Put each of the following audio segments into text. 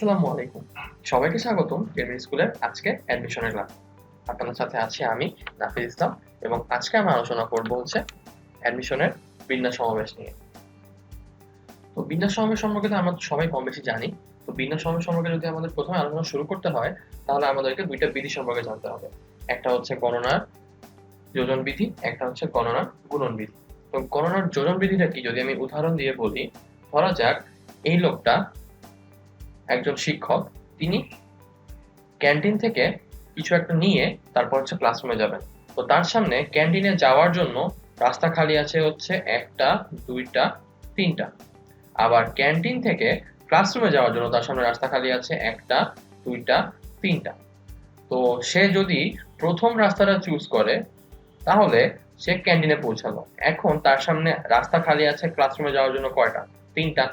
আসসালামু আলাইকুম। সবাইকে স্বাগতম কেবি স্কুলের আজকে অ্যাডমিশনের ক্লাস। আপনাদের সাথে আছি আমি নাফিজ ইসলাম এবং আজকে আমরা আলোচনা করব অ্যাডমিশনের বিন্যাস সমাবেশ নিয়ে। তো বিন্যাস সমাবেশ সম্পর্কে তো আমরা সবাই কম বেশি জানি। তো বিন্যাস সমাবেশ সম্পর্কে যদি আমাদের প্রথমে আলোচনা শুরু করতে হয় তাহলে আমাদেরকে দুইটা বিধি সম্পর্কে জানতে হবে। একটা হচ্ছে গণনার যোজন বিধি, একটা হচ্ছে গণনার গুণন বিধি। তো গণনার যোজন বিধিটা কি যদি আমি উদাহরণ দিয়ে বলি, ধরা যাক এই লোকটা একজন শিক্ষক, তিনি ক্যান্টিন থেকে কিছু একটা নিয়ে তারপর ক্লাসরুমে যাবেন। তো তার সামনে ক্যান্টিনে যাওয়ার জন্য রাস্তা খালি আছে একটা, দুইটা, তিনটা। আবার ক্যান্টিন থেকে ক্লাসরুমে যাওয়ার জন্য তার সামনে রাস্তা খালি আছে একটা, দুইটা, তিনটা। তো সে যদি প্রথম রাস্তাটা চুজ করে তাহলে সে ক্যান্টিনে পৌঁছালো। এখন তার সামনে রাস্তা খালি আছে ক্লাসরুমে যাওয়ার জন্য কয়টা? তিনটা।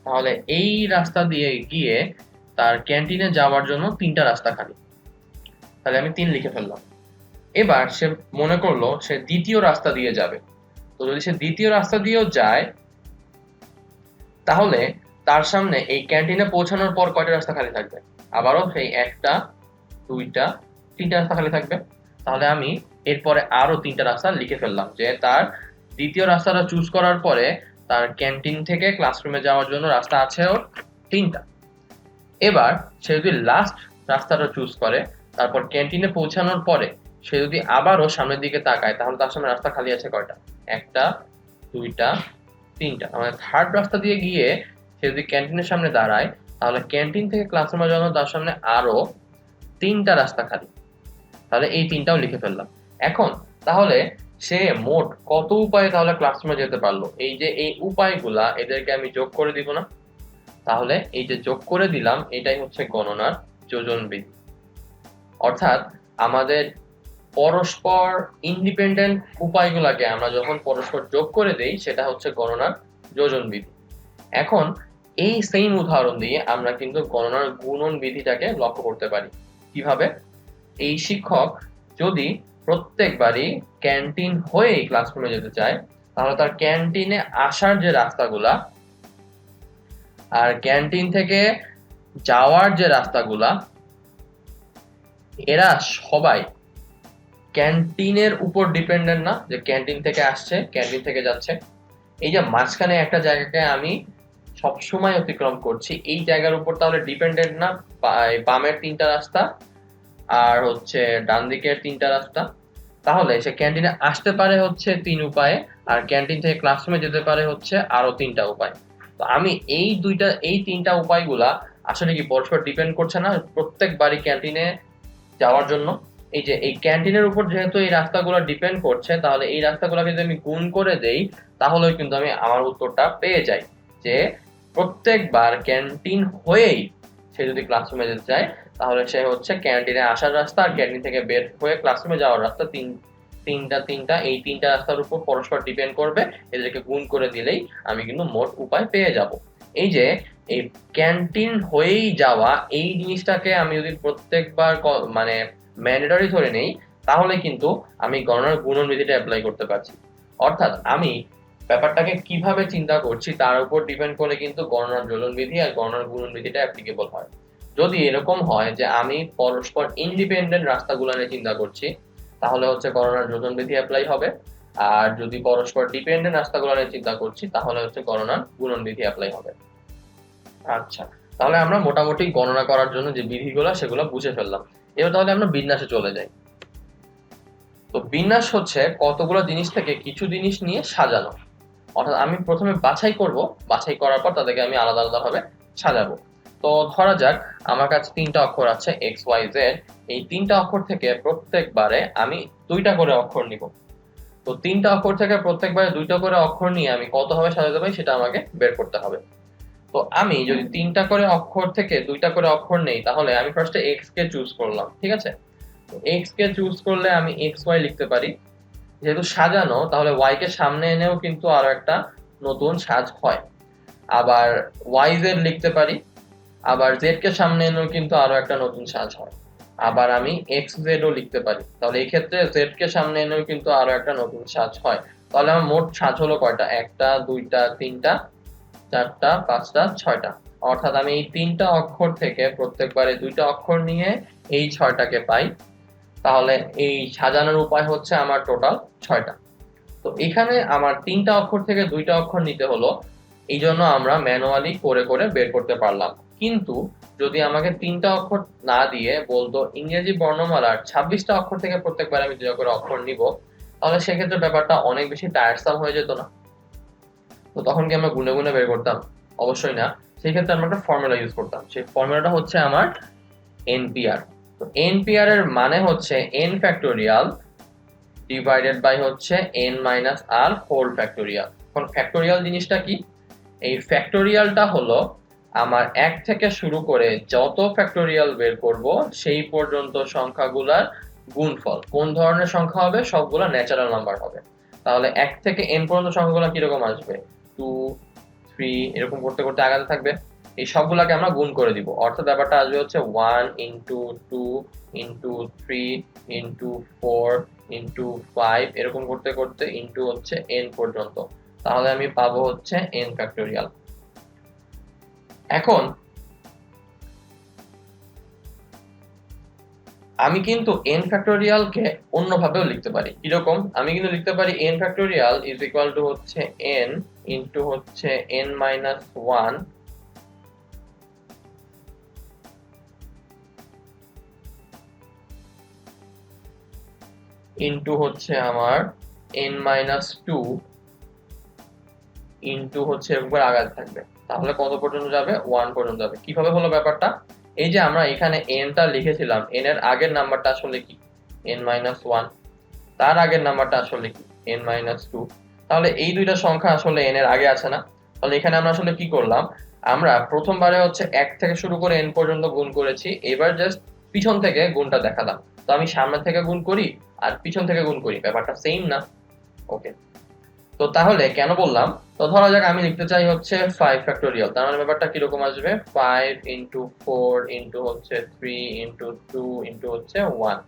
তাহলে এই রাস্তা দিয়ে গিয়ে তার ক্যান্টিনে যাওয়ার জন্য তিনটা রাস্তা খালি। তাহলে আমি ৩ লিখে ফেললাম। এবার সে মনে করলো সে দ্বিতীয় রাস্তা দিয়ে যাবে। তো যদি সে দ্বিতীয় রাস্তা দিয়েও যায় তাহলে তার সামনে এই ক্যান্টিনে পৌঁছানোর পর কয়টা রাস্তা খালি থাকবে? আবারও সেই একটা, দুইটা, তিনটা রাস্তা খালি থাকবে। তাহলে আমি এরপরে আরো তিনটা রাস্তা লিখে ফেললাম যে তার দ্বিতীয় রাস্তাটা চুজ করার পরে তার ক্যান্টিন থেকে ক্লাসরুমে যাওয়ার জন্য রাস্তা আছে ওর তিনটা। এবার সে যদি লাস্ট রাস্তাটা চুজ করে তারপর ক্যান্টিনে পৌঁছানোর পরে সে যদি আবারও সামনের দিকে তাকায় তাহলে তার সামনে রাস্তা খালি আছে কয়টা? একটা, দুইটা, তিনটা। মানে থার্ড রাস্তা দিয়ে গিয়ে সে যদি ক্যান্টিনের সামনে দাঁড়ায় তাহলে ক্যান্টিন থেকে ক্লাসরুমে যাওয়ার তার সামনে আরো তিনটা রাস্তা খালি। তাহলে এই তিনটাও লিখে ফেললাম। এখন তাহলে সে মোট কত উপায়ে তাহলে ক্লাসরুমে যেতে পারলো? এই যে এই উপায়গুলা এদেরকে আমি যোগ করে দিব না? তাহলে এই যে যোগ করে দিলাম এটাই হচ্ছে গণনার যোজন বিধি। অর্থাৎ আমাদের পরস্পর ইন্ডিপেন্ডেন্ট উপায়গুলোকে আমরা যখন পরস্পর যোগ করে দেই সেটা হচ্ছে গণনার যোজন বিধি। এখন এই সেম উদাহরণ দিয়ে আমরা কিন্তু গণনার গুণন বিধিটাকে লক্ষ্য করতে পারি। কিভাবে? এই শিক্ষক যদি প্রত্যেকবারই ক্যান্টিন হয়েই ক্লাসরুমে যেতে চায় তাহলে তার ক্যান্টিনে আসার যে রাস্তাগুলা আর ক্যান্টিন থেকে যাওয়ার যে রাস্তাগুলা এরা সবাই ক্যান্টিনের উপর ডিপেন্ডেন্ট না, যে ক্যান্টিন থেকে আসছে ক্যান্টিন থেকে যাচ্ছে। এই যে মাঝখানে একটা জায়গাকে আমি সবসময় অতিক্রম করছি, এই জায়গার উপর তাহলে ডিপেন্ডেন্ট না বামের তিনটা রাস্তা আর ডান দিকের তিনটা রাস্তা। তাহলে সে ক্যান্টিনে আসতে পারে তিন উপায়ে আর ক্যান্টিন থেকে ক্লাসরুমে যেতে পারে আরো তিনটা উপায়। তো আমি এই তিনটা উপায়গুলা আসলে কি পরস্পর ডিপেন্ড করছে না প্রত্যেকবারই ক্যান্টিনে যাওয়ার জন্য? এই যে এই ক্যান্টিনের উপর যেহেতু এই রাস্তাগুলো ডিপেন্ড করছে তাহলে এই রাস্তাগুলোকে যদি আমি গুণ করে দেই তাহলে কিন্তু আমি আমার উত্তরটা পেয়ে যাই যে প্রত্যেকবার ক্যান্টিন হয়েই সে যদি ক্লাসরুমে যেতে চায় তাহলে সে ক্যান্টিনে আসার রাস্তা আর ক্যান্টিন থেকে বের হয়ে ক্লাসরুমে যাওয়ার রাস্তা তিনটা এই তিনটা রাস্তার উপর পরস্পর ডিপেন্ড করবে। এদেরকে গুণ করে দিলেই আমি কিন্তু মোট উপায় পেয়ে যাব। এই যে এই ক্যান্টিন হয়েই যাওয়া এই জিনিসটাকে আমি যদি প্রত্যেকবার মানে ম্যান্ডেটরি ধরে নেই তাহলে কিন্তু আমি গণনার গুণন বিধিটা অ্যাপ্লাই করতে পারছি। অর্থাৎ আমি ব্যাপারটাকে কিভাবে চিন্তা করছি তার উপর ডিপেন্ড করে কিন্তু গণনার যোজন বিধি আর গণনার গুণন বিধিটা অ্যাপ্লিকেবল হয়। যদি এরকম হয় যে আমি পরস্পর ইন্ডিপেন্ডেন্ট রাস্তাগুলো নিয়ে চিন্তা করছি তাহলে গণনার যোজন বিধি অ্যাপ্লাই হবে। আর যদি পরস্পর ডিপেন্ডেন্ট রাস্তাগুলো নিয়ে চিন্তা করছি তাহলে গণনার গুণন বিধি অ্যাপ্লাই হবে। আচ্ছা, তাহলে আমরা মোটামুটি গণনা করার জন্য যে বিধিগুলো সেগুলো বুঝে ফেললাম। এবার তাহলে আমরা বিন্যাসে চলে যাই। তো বিন্যাস কতগুলো জিনিস থেকে কিছু জিনিস নিয়ে সাজানো। অর্থাৎ আমি প্রথমে বাছাই করব, বাছাই করার পর তাদেরকে আমি আলাদা আলাদা ভাবে সাজাবো। তো ধরা যাক আমার কাছে তিনটা অক্ষর আছে এক্স ওয়াই জেড। এই তিনটা অক্ষর থেকে প্রত্যেকবারে আমি দুইটা করে অক্ষর নিব। তো তিনটা অক্ষর থেকে প্রত্যেকবারে দুইটা করে অক্ষর নিয়ে আমি কতভাবে সাজাতে পারি সেটা আমাকে বের করতে হবে। তো আমি যদি তিনটা করে অক্ষর থেকে দুইটা করে অক্ষর নেই তাহলে আমি ফার্স্টে এক্স কে চুজ করলাম, ঠিক আছে? তো এক্স কে চুজ করলে আমি এক্স ওয়াই লিখতে পারি। যেহেতু সাজানো তাহলে ওয়াই কে সামনে এনেও কিন্তু আরো একটা নতুন সাজ হয়। আবার ওয়াই জেড লিখতে পারি, আবার জেড কে সামনে এনেও কিন্তু আরো একটা নতুন সাজ হয়। আবার আমি এক্স জেড ও লিখতে পারি, তাহলে এই ক্ষেত্রে জেড কে সামনে এনেও কিন্তু আরো একটা নতুন সাজ হয়। তাহলে আমার মোট সাজ হলো কয়টা? একটা, দুইটা, তিনটা, চারটা, পাঁচটা, ছয়টা। অর্থাৎ আমি এই 3টা অক্ষর থেকে প্রত্যেকবারে 2টা অক্ষর নিয়ে এই 6টাকে পাই। তাহলে এই সাজানোর উপায় হচ্ছে আমার টোটাল 6টা। তো এখানে আমার 3টা অক্ষর থেকে 2টা অক্ষর নিতে হলো, এই জন্য আমরা ম্যানুয়ালি করে করে বের করতে পারলাম। কিন্তু যদি আমাকে 3টা অক্ষর না দিয়ে বলতো ইংরেজি বর্ণমালার 26টা অক্ষর থেকে প্রত্যেকবার আমি 2টা করে অক্ষর নিব, তাহলে সেক্ষেত্রে ব্যাপারটা অনেক বেশি টায়ারসাম হয়ে যেত না? তো তখন কি আমরা গুনে গুনে বের করতাম? অবশ্যই না। সেই ক্ষেত্রে আমরা একটা ফর্মুলা ইউজ করতাম। সেই ফর্মুলাটা হচ্ছে আমার এনপিআর। তো এনপিআর এর মানে হচ্ছে n ফ্যাক্টোরিয়াল ডিভাইডেড বাই হচ্ছে n minus r whole factorial. এখন ফ্যাক্টোরিয়াল জিনিসটা কি? এই ফ্যাক্টোরিয়ালটা হলো আমার 1 থেকে শুরু করে যত ফ্যাক্টোরিয়াল বের করব সেই পর্যন্ত সংখ্যাগুলার গুণফল। কোন ধরনের সংখ্যা হবে? সবগুলা ন্যাচারাল নাম্বার হবে। তাহলে 1 থেকে n পর্যন্ত সংখ্যাগুলো কিরকম আসবে? 2, 3 এরকম করতে করতে আগাতে থাকবে। এই সবগুলাকে আমরা গুণ করে দিব। অর্থাৎ ব্যাপারটা আসবে হচ্ছে 1 ইনটু 2 ইনটু 3 ইনটু 4 ইনটু 5 এরকম করতে করতে ইনটু হচ্ছে n পর্যন্ত। তাহলে আমি পাবো হচ্ছে n ফ্যাক্টোরিয়াল। এখন আমি কিন্তু n ফ্যাক্টোরিয়ালকে অন্যভাবেও লিখতে পারি। কিরকম? আমি কিন্তু লিখতে পারি n factorial is equal to হচ্ছে n ইনটু হচ্ছে n মাইনাস 1 ইনটু হচ্ছে আমার n মাইনাস 2 ইনটু হচ্ছে এরকম করে আগাতে থাকবে। তাহলে কত পর্যন্ত যাবে? 1 পর্যন্ত যাবে। কিভাবে হলো ব্যাপারটা? এই যে আমরা এখানে n টা লিখেছিলাম, n এর আগের নাম্বারটা আসলে কি? n minus 1। তার আগের নাম্বারটা আসলে কি? n minus 2। তাহলে এই দুইটা সংখ্যা আসলে n এর আগে আছে না? তাহলে এখানে আমরা আসলে কি করলাম? আমরা প্রথমবারে হচ্ছে 1 থেকে শুরু করে n পর্যন্ত গুণ করেছি। এবার জাস্ট পিছন থেকে গুণটা দেখালাম। তো আমি সামনে থেকে গুণ করি আর পিছন থেকে গুণ করি, ব্যাপারটা সেম না? ওকে। তো তাহলে কেন বললাম? তো ধরা যাক আমি লিখতে চাই হচ্ছে 5 ফ্যাক্টোরিয়াল। তার মানে ব্যাপারটা কিরকম আসবে? 5 ইনটু 4 ইনটু হচ্ছে 3 ইনটু 2 ইনটু হচ্ছে 1।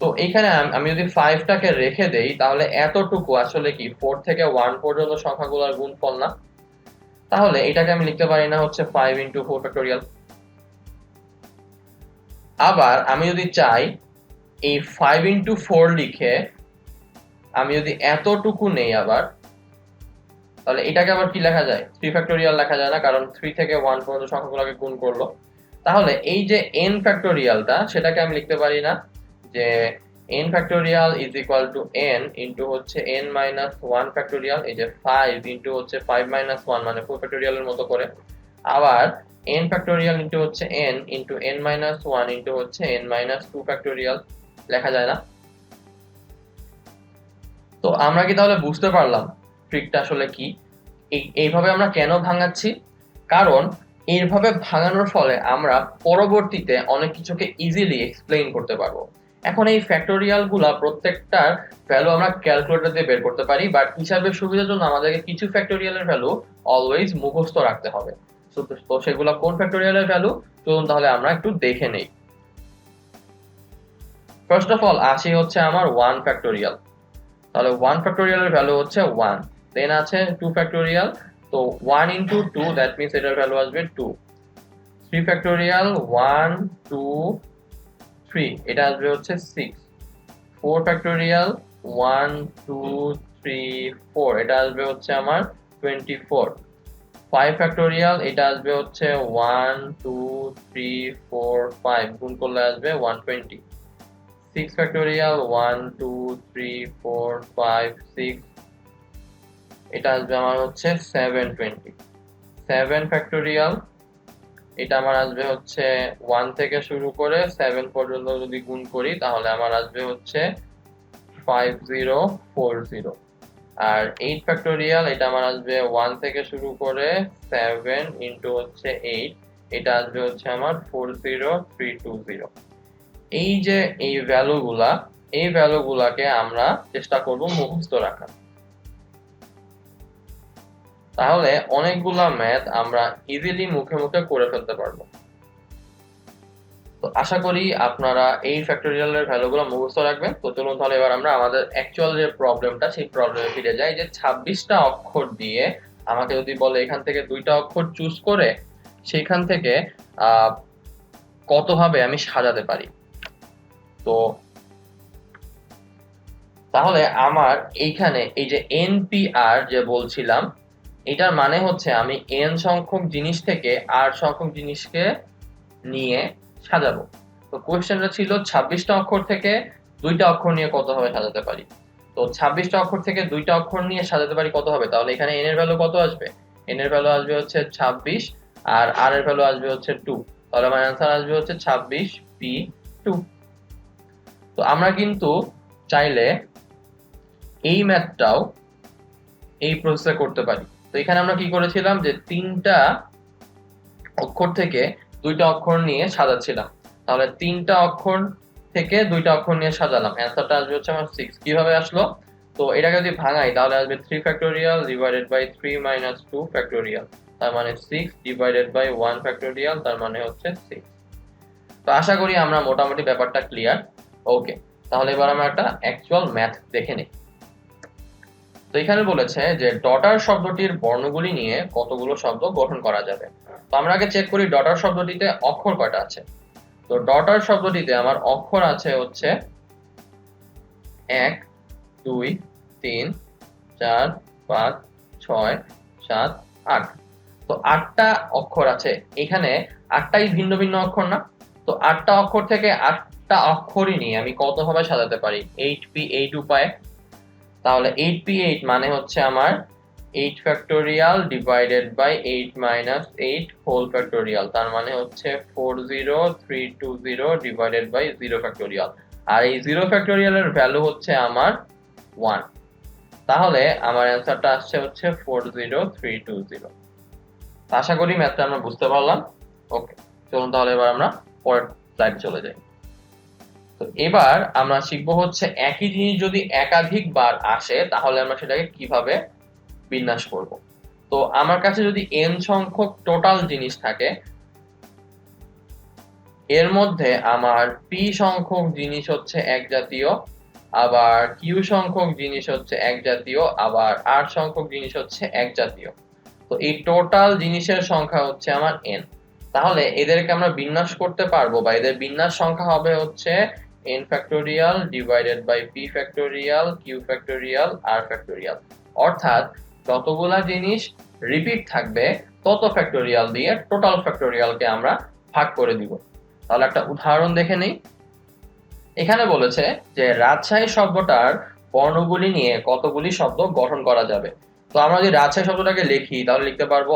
তো এখানে আমি যদি 5 টাকে রেখে দেই তাহলে এতটুকু আসলে কি 4 থেকে 1 পর্যন্ত সংখ্যাগুলোর গুণফল না? তাহলে এটাকে আমি লিখতে পারি না হচ্ছে 5 ইনটু 4 ফ্যাক্টোরিয়াল? আবার আমি যদি চাই এই 5 ইনটু 4 লিখে আমি যদি এতটুকু নেই আবার, তাহলে এটাকে আবার কি লেখা যায়? 3 ফ্যাক্টোরিয়াল লেখা যায় না, কারণ 3 থেকে 1 পর্যন্ত সংখ্যাগুলোকে গুণ করলো। তাহলে এই যে n ফ্যাক্টোরিয়ালটা সেটাকে আমি লিখতে পারি না যে n factorial is equal two n into হচ্ছে n মাইনাস 1 ফ্যাক্টোরিয়াল। এই যে 5 ইনটু হচ্ছে 5 মাইনাস 1 মানে 4 ফ্যাক্টোরিয়ালের মতো করে। আবার n ফ্যাক্টোরিয়াল ইনটু হচ্ছে n into n minus 1 into হচ্ছে n মাইনাস 2 ফ্যাক্টোরিয়াল লেখা যায় না? তো আমরা কি তাহলে বুঝতে পারলাম ট্রিকটা আসলে কি? এইভাবে আমরা কেন ভাঙাচ্ছি? কারণ এইভাবে ভাঙানোর ফলে আমরা পরবর্তীতে অনেক কিছুকে ইজিলি এক্সপ্লেইন করতে পারবো। এখন এই ফ্যাক্টোরিয়াল গুলা প্রত্যেকটার ভ্যালু আমরা ক্যালকুলেটর দিয়ে বের করতে পারি, বাট হিসাবের সুবিধার জন্য আমাদেরকে কিছু ফ্যাক্টোরিয়ালের ভ্যালু অলওয়েজ মুখস্থ রাখতে হবে। তো সেগুলো কোন ফ্যাক্টোরিয়ালের ভ্যালু? চলুন তাহলে আমরা একটু দেখে নেই। ফার্স্ট অফ অল আসি হচ্ছে আমার 1 ফ্যাক্টোরিয়াল। তাহলে 1 ফ্যাক্টোরিয়ালের ভ্যালু হচ্ছে 1। দেন আছে 2 ফ্যাক্টোরিয়াল। তো 1 ইনটু 2 দ্যাট মিন্স এটার ভ্যালু আসবে 2। 3 ফ্যাক্টোরিয়াল 1 2 3 এটা আসবে হচ্ছে 6। 4 ফ্যাক্টোরিয়াল 1 2 3 4 এটা আসবে হচ্ছে আমার 24। 5 ফ্যাক্টোরিয়াল এটা আসবে হচ্ছে 1 2 3 4 5 গুণ করলে আসবে 120। 6 ফ্যাক্টোরিয়াল 1 2 3 4 5 6 এটা আসবে আমার হচ্ছে 720। 7 ফ্যাক্টোরিয়াল এটা আমার আসবে হচ্ছে 1 থেকে শুরু করে 7 পর্যন্ত যদি গুণ করি তাহলে আমার আসবে হচ্ছে 5040। আর 8 ফ্যাক্টোরিয়াল এটা আমার আসবে 1 থেকে শুরু করে 7 ইনটু হচ্ছে 8 এটা আসবে হচ্ছে আমার 40320। এই যে এই ভ্যালুগুলাকে আমরা চেষ্টা করব মুখস্থ রাখার। তাহলে অনেকগুলা ম্যাথ আমরা ইজিলি মুখে মুখে করে ফেলতে পারবো। তো আশা করি আপনারা এই ফ্যাক্টোরিয়ালের ভ্যালুগুলো মুখস্থ রাখবেন। তো চলুন তাহলে এবার আমরা আমাদের অ্যাকচুয়াল যে প্রবলেমটা সেই প্রবলেমে ফিরে যাই। যে 26টা অক্ষর দিয়ে আমাকে যদি বলে এখান থেকে 2টা অক্ষর চুজ করে সেখান থেকে কতভাবে আমি সাজাতে পারি। তো তাহলে আমার এইখানে এই যে NPR যে বলছিলাম, এটার মানে হচ্ছে আমি n সংখ্যক জিনিস থেকে r সংখ্যক জিনিসকে নিয়ে সাজাবো। তো কোশ্চেনটা ছিল 26টা অক্ষর থেকে 2টা অক্ষর নিয়ে কতভাবে সাজাতে পারি। তো 26টা অক্ষর থেকে 2টা অক্ষর নিয়ে সাজাতে পারি কত হবে, তাহলে এখানে n এর ভ্যালু কত আসবে, n এর ভ্যালু আসবে হচ্ছে 26 আর r এর ভ্যালু আসবে হচ্ছে 2, তাহলে আমার অ্যান্সার আসবে হচ্ছে 26p2। তো আমরা কিন্তু চাইলে এই ম্যাথটাও এই প্রসেসে করতে পারি। তো এখানে আমরা কি করেছিলাম যে 3টা অক্ষর থেকে 2টা অক্ষর নিয়ে সাজাচ্ছিলাম, তাহলে 3টা অক্ষর থেকে 2টা অক্ষর নিয়ে সাজালাম, অ্যান্সারটা আসবে হচ্ছে আমার 6। কিভাবে আসলো, তো এটাকে যদি ভাঙাই তাহলে আসবে 3 factorial divided by 3 minus 2 factorial, তার মানে 6 ডিভাইডেড বাই 1 ফ্যাক্টোরিয়াল, তার মানে হচ্ছে 6। তো আশা করি আমরা মোটামুটি ব্যাপারটা ক্লিয়ার। ওকে, তাহলে এবার আমরা একটা অ্যাকচুয়াল ম্যাথ দেখে নিই। তো এখানে বলেছে যে ডটার শব্দটির বর্ণগুলি নিয়ে কতগুলো শব্দ গঠন করা যাবে। তো আমরা আগে চেক করি ডটার শব্দটিতে অক্ষর কয়টা আছে। তো ডটার শব্দটিতে আমার অক্ষর আছে হচ্ছে 1 2 3 4 5 6 7 8। তো 8টা অক্ষর আছে এখানে, 8টাই ভিন্ন ভিন্ন অক্ষর না। তো 8টা অক্ষর থেকে 8টা অক্ষরই নিয়ে আমি কতভাবে সাজাতে পারি, 8p8 উপায়ে। তাহলে 8p8 মানে হচ্ছে আমার 8 factorial divided by 8 minus 8 whole factorial, তার মানে হচ্ছে 40320 ডিভাইডেড বাই 0 ফ্যাক্টোরিয়াল, আর এই 0 ফ্যাক্টোরিয়ালের ভ্যালু হচ্ছে আমার 1। তাহলে আমার অ্যান্সারটা আসছে হচ্ছে 40320। আশা করি ম্যাথটা আমরা বুঝতে পারলাম। ওকে, চলুন তাহলে এবার আমরা পরের স্লাইডে চলে যাই। তো এবার আমরা শিখবো হচ্ছে একই জিনিস যদি একাধিকবার আসে তাহলে আমরা সেটাকে কিভাবে বিন্যাস করব। তো আমার কাছে যদি n সংখ্যক টোটাল জিনিস থাকে, এর মধ্যে আমার p সংখ্যক জিনিস হচ্ছে এক জাতীয়, আবার q সংখ্যক জিনিস হচ্ছে এক জাতীয়, আবার r সংখ্যক জিনিস হচ্ছে এক জাতীয়। তো এই টোটাল জিনিসের সংখ্যা হচ্ছে আমার n। তাহলে এদেরকে আমরা বিন্যাস করতে পারবো, বা এদের বিন্যাস সংখ্যা হবে হচ্ছে n factorial divided by p factorial q factorial r factorial, অর্থাৎ যতগুলা জিনিস রিপিট থাকবে তত ফ্যাক্টোরিয়াল দিয়ে টোটাল ফ্যাক্টোরিয়ালকে আমরা ভাগ করে দিব। তাহলে একটা উদাহরণ দেখে নেই। এখানে বলেছে যে রাজশাহী শব্দটার বর্ণগুলি নিয়ে কতগুলি শব্দ গঠন করা যাবে। তো আমরা যদি রাজশাহী শব্দটাকে লিখি তাহলে লিখতে পারবো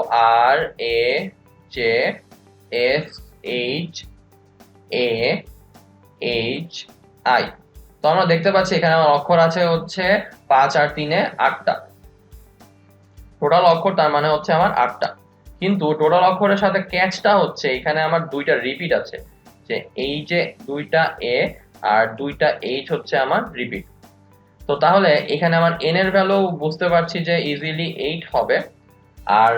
RAJSHAI। তো আমরা দেখতে পাচ্ছি এখানে আমার অক্ষর আছে হচ্ছে 5 আর 3 এ 8টা টোটাল অক্ষর, তার মানে হচ্ছে আমার 8টা। কিন্তু টোটাল অক্ষরের সাথে ক্যাচটা হচ্ছে এখানে আমার 2টা রিপিট আছে, যে এই যে 2টা A আর 2টা H হচ্ছে আমার রিপিট। তো তাহলে এখানে আমার n এর ভ্যালু বুঝতে পারছি যে ইজিলি 8 হবে, আর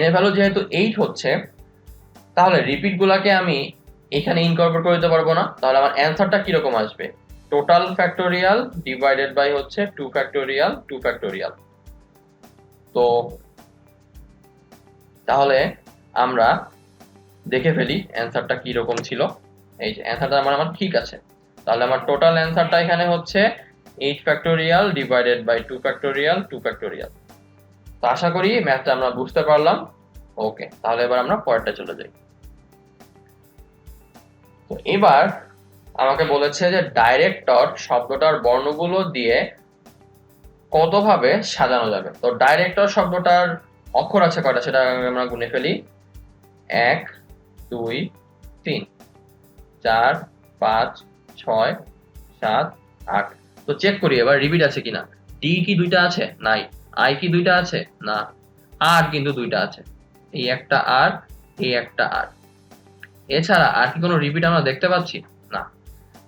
n এর ভ্যালু যেহেতু 8 হচ্ছে তাহলে রিপিট গুলাকে আমি এখানে ইনকর্পোরেট করে দিতে পারবো না। তাহলে আমার অ্যান্সারটা কি রকম আসবে, টোটাল ফ্যাক্টোরিয়াল ডিভাইডেড বাই হচ্ছে 2 ফ্যাক্টোরিয়াল 2 ফ্যাক্টোরিয়াল। তো তাহলে আমরা দেখে ফেলি অ্যান্সারটা কি রকম ছিল। এই যে অ্যান্সারটা আমার ঠিক আছে। তাহলে আমার টোটাল অ্যান্সারটা এখানে হচ্ছে 8 factorial divided by 2 factorial 2 factorial. তো আশা করি ম্যাথটা আমরা বুঝতে পারলাম। ওকে, তাহলে এবার আমরা পরেরটা চলে যাই। তো এবার আমাকে বলেছে যে ডাইরেক্টর শব্দটার বর্ণগুলো দিয়ে কতভাবে সাজানো যাবে। তো ডাইরেক্টর শব্দটার অক্ষর আছে কয়টা সেটা আমরা গুনে ফেলি, 1 2 3 4 5 6 7 8। তো চেক করি এবার রিপিট আছে কিনা। ডি কি 2টা আছে, নাই। আই কি 2টা আছে, না। আর কিন্তু 2টা আছে, এই একটা আর এই একটা আর। এছাড়া আর কি কোনো রিপিট আমরা দেখতে পাচ্ছি, না।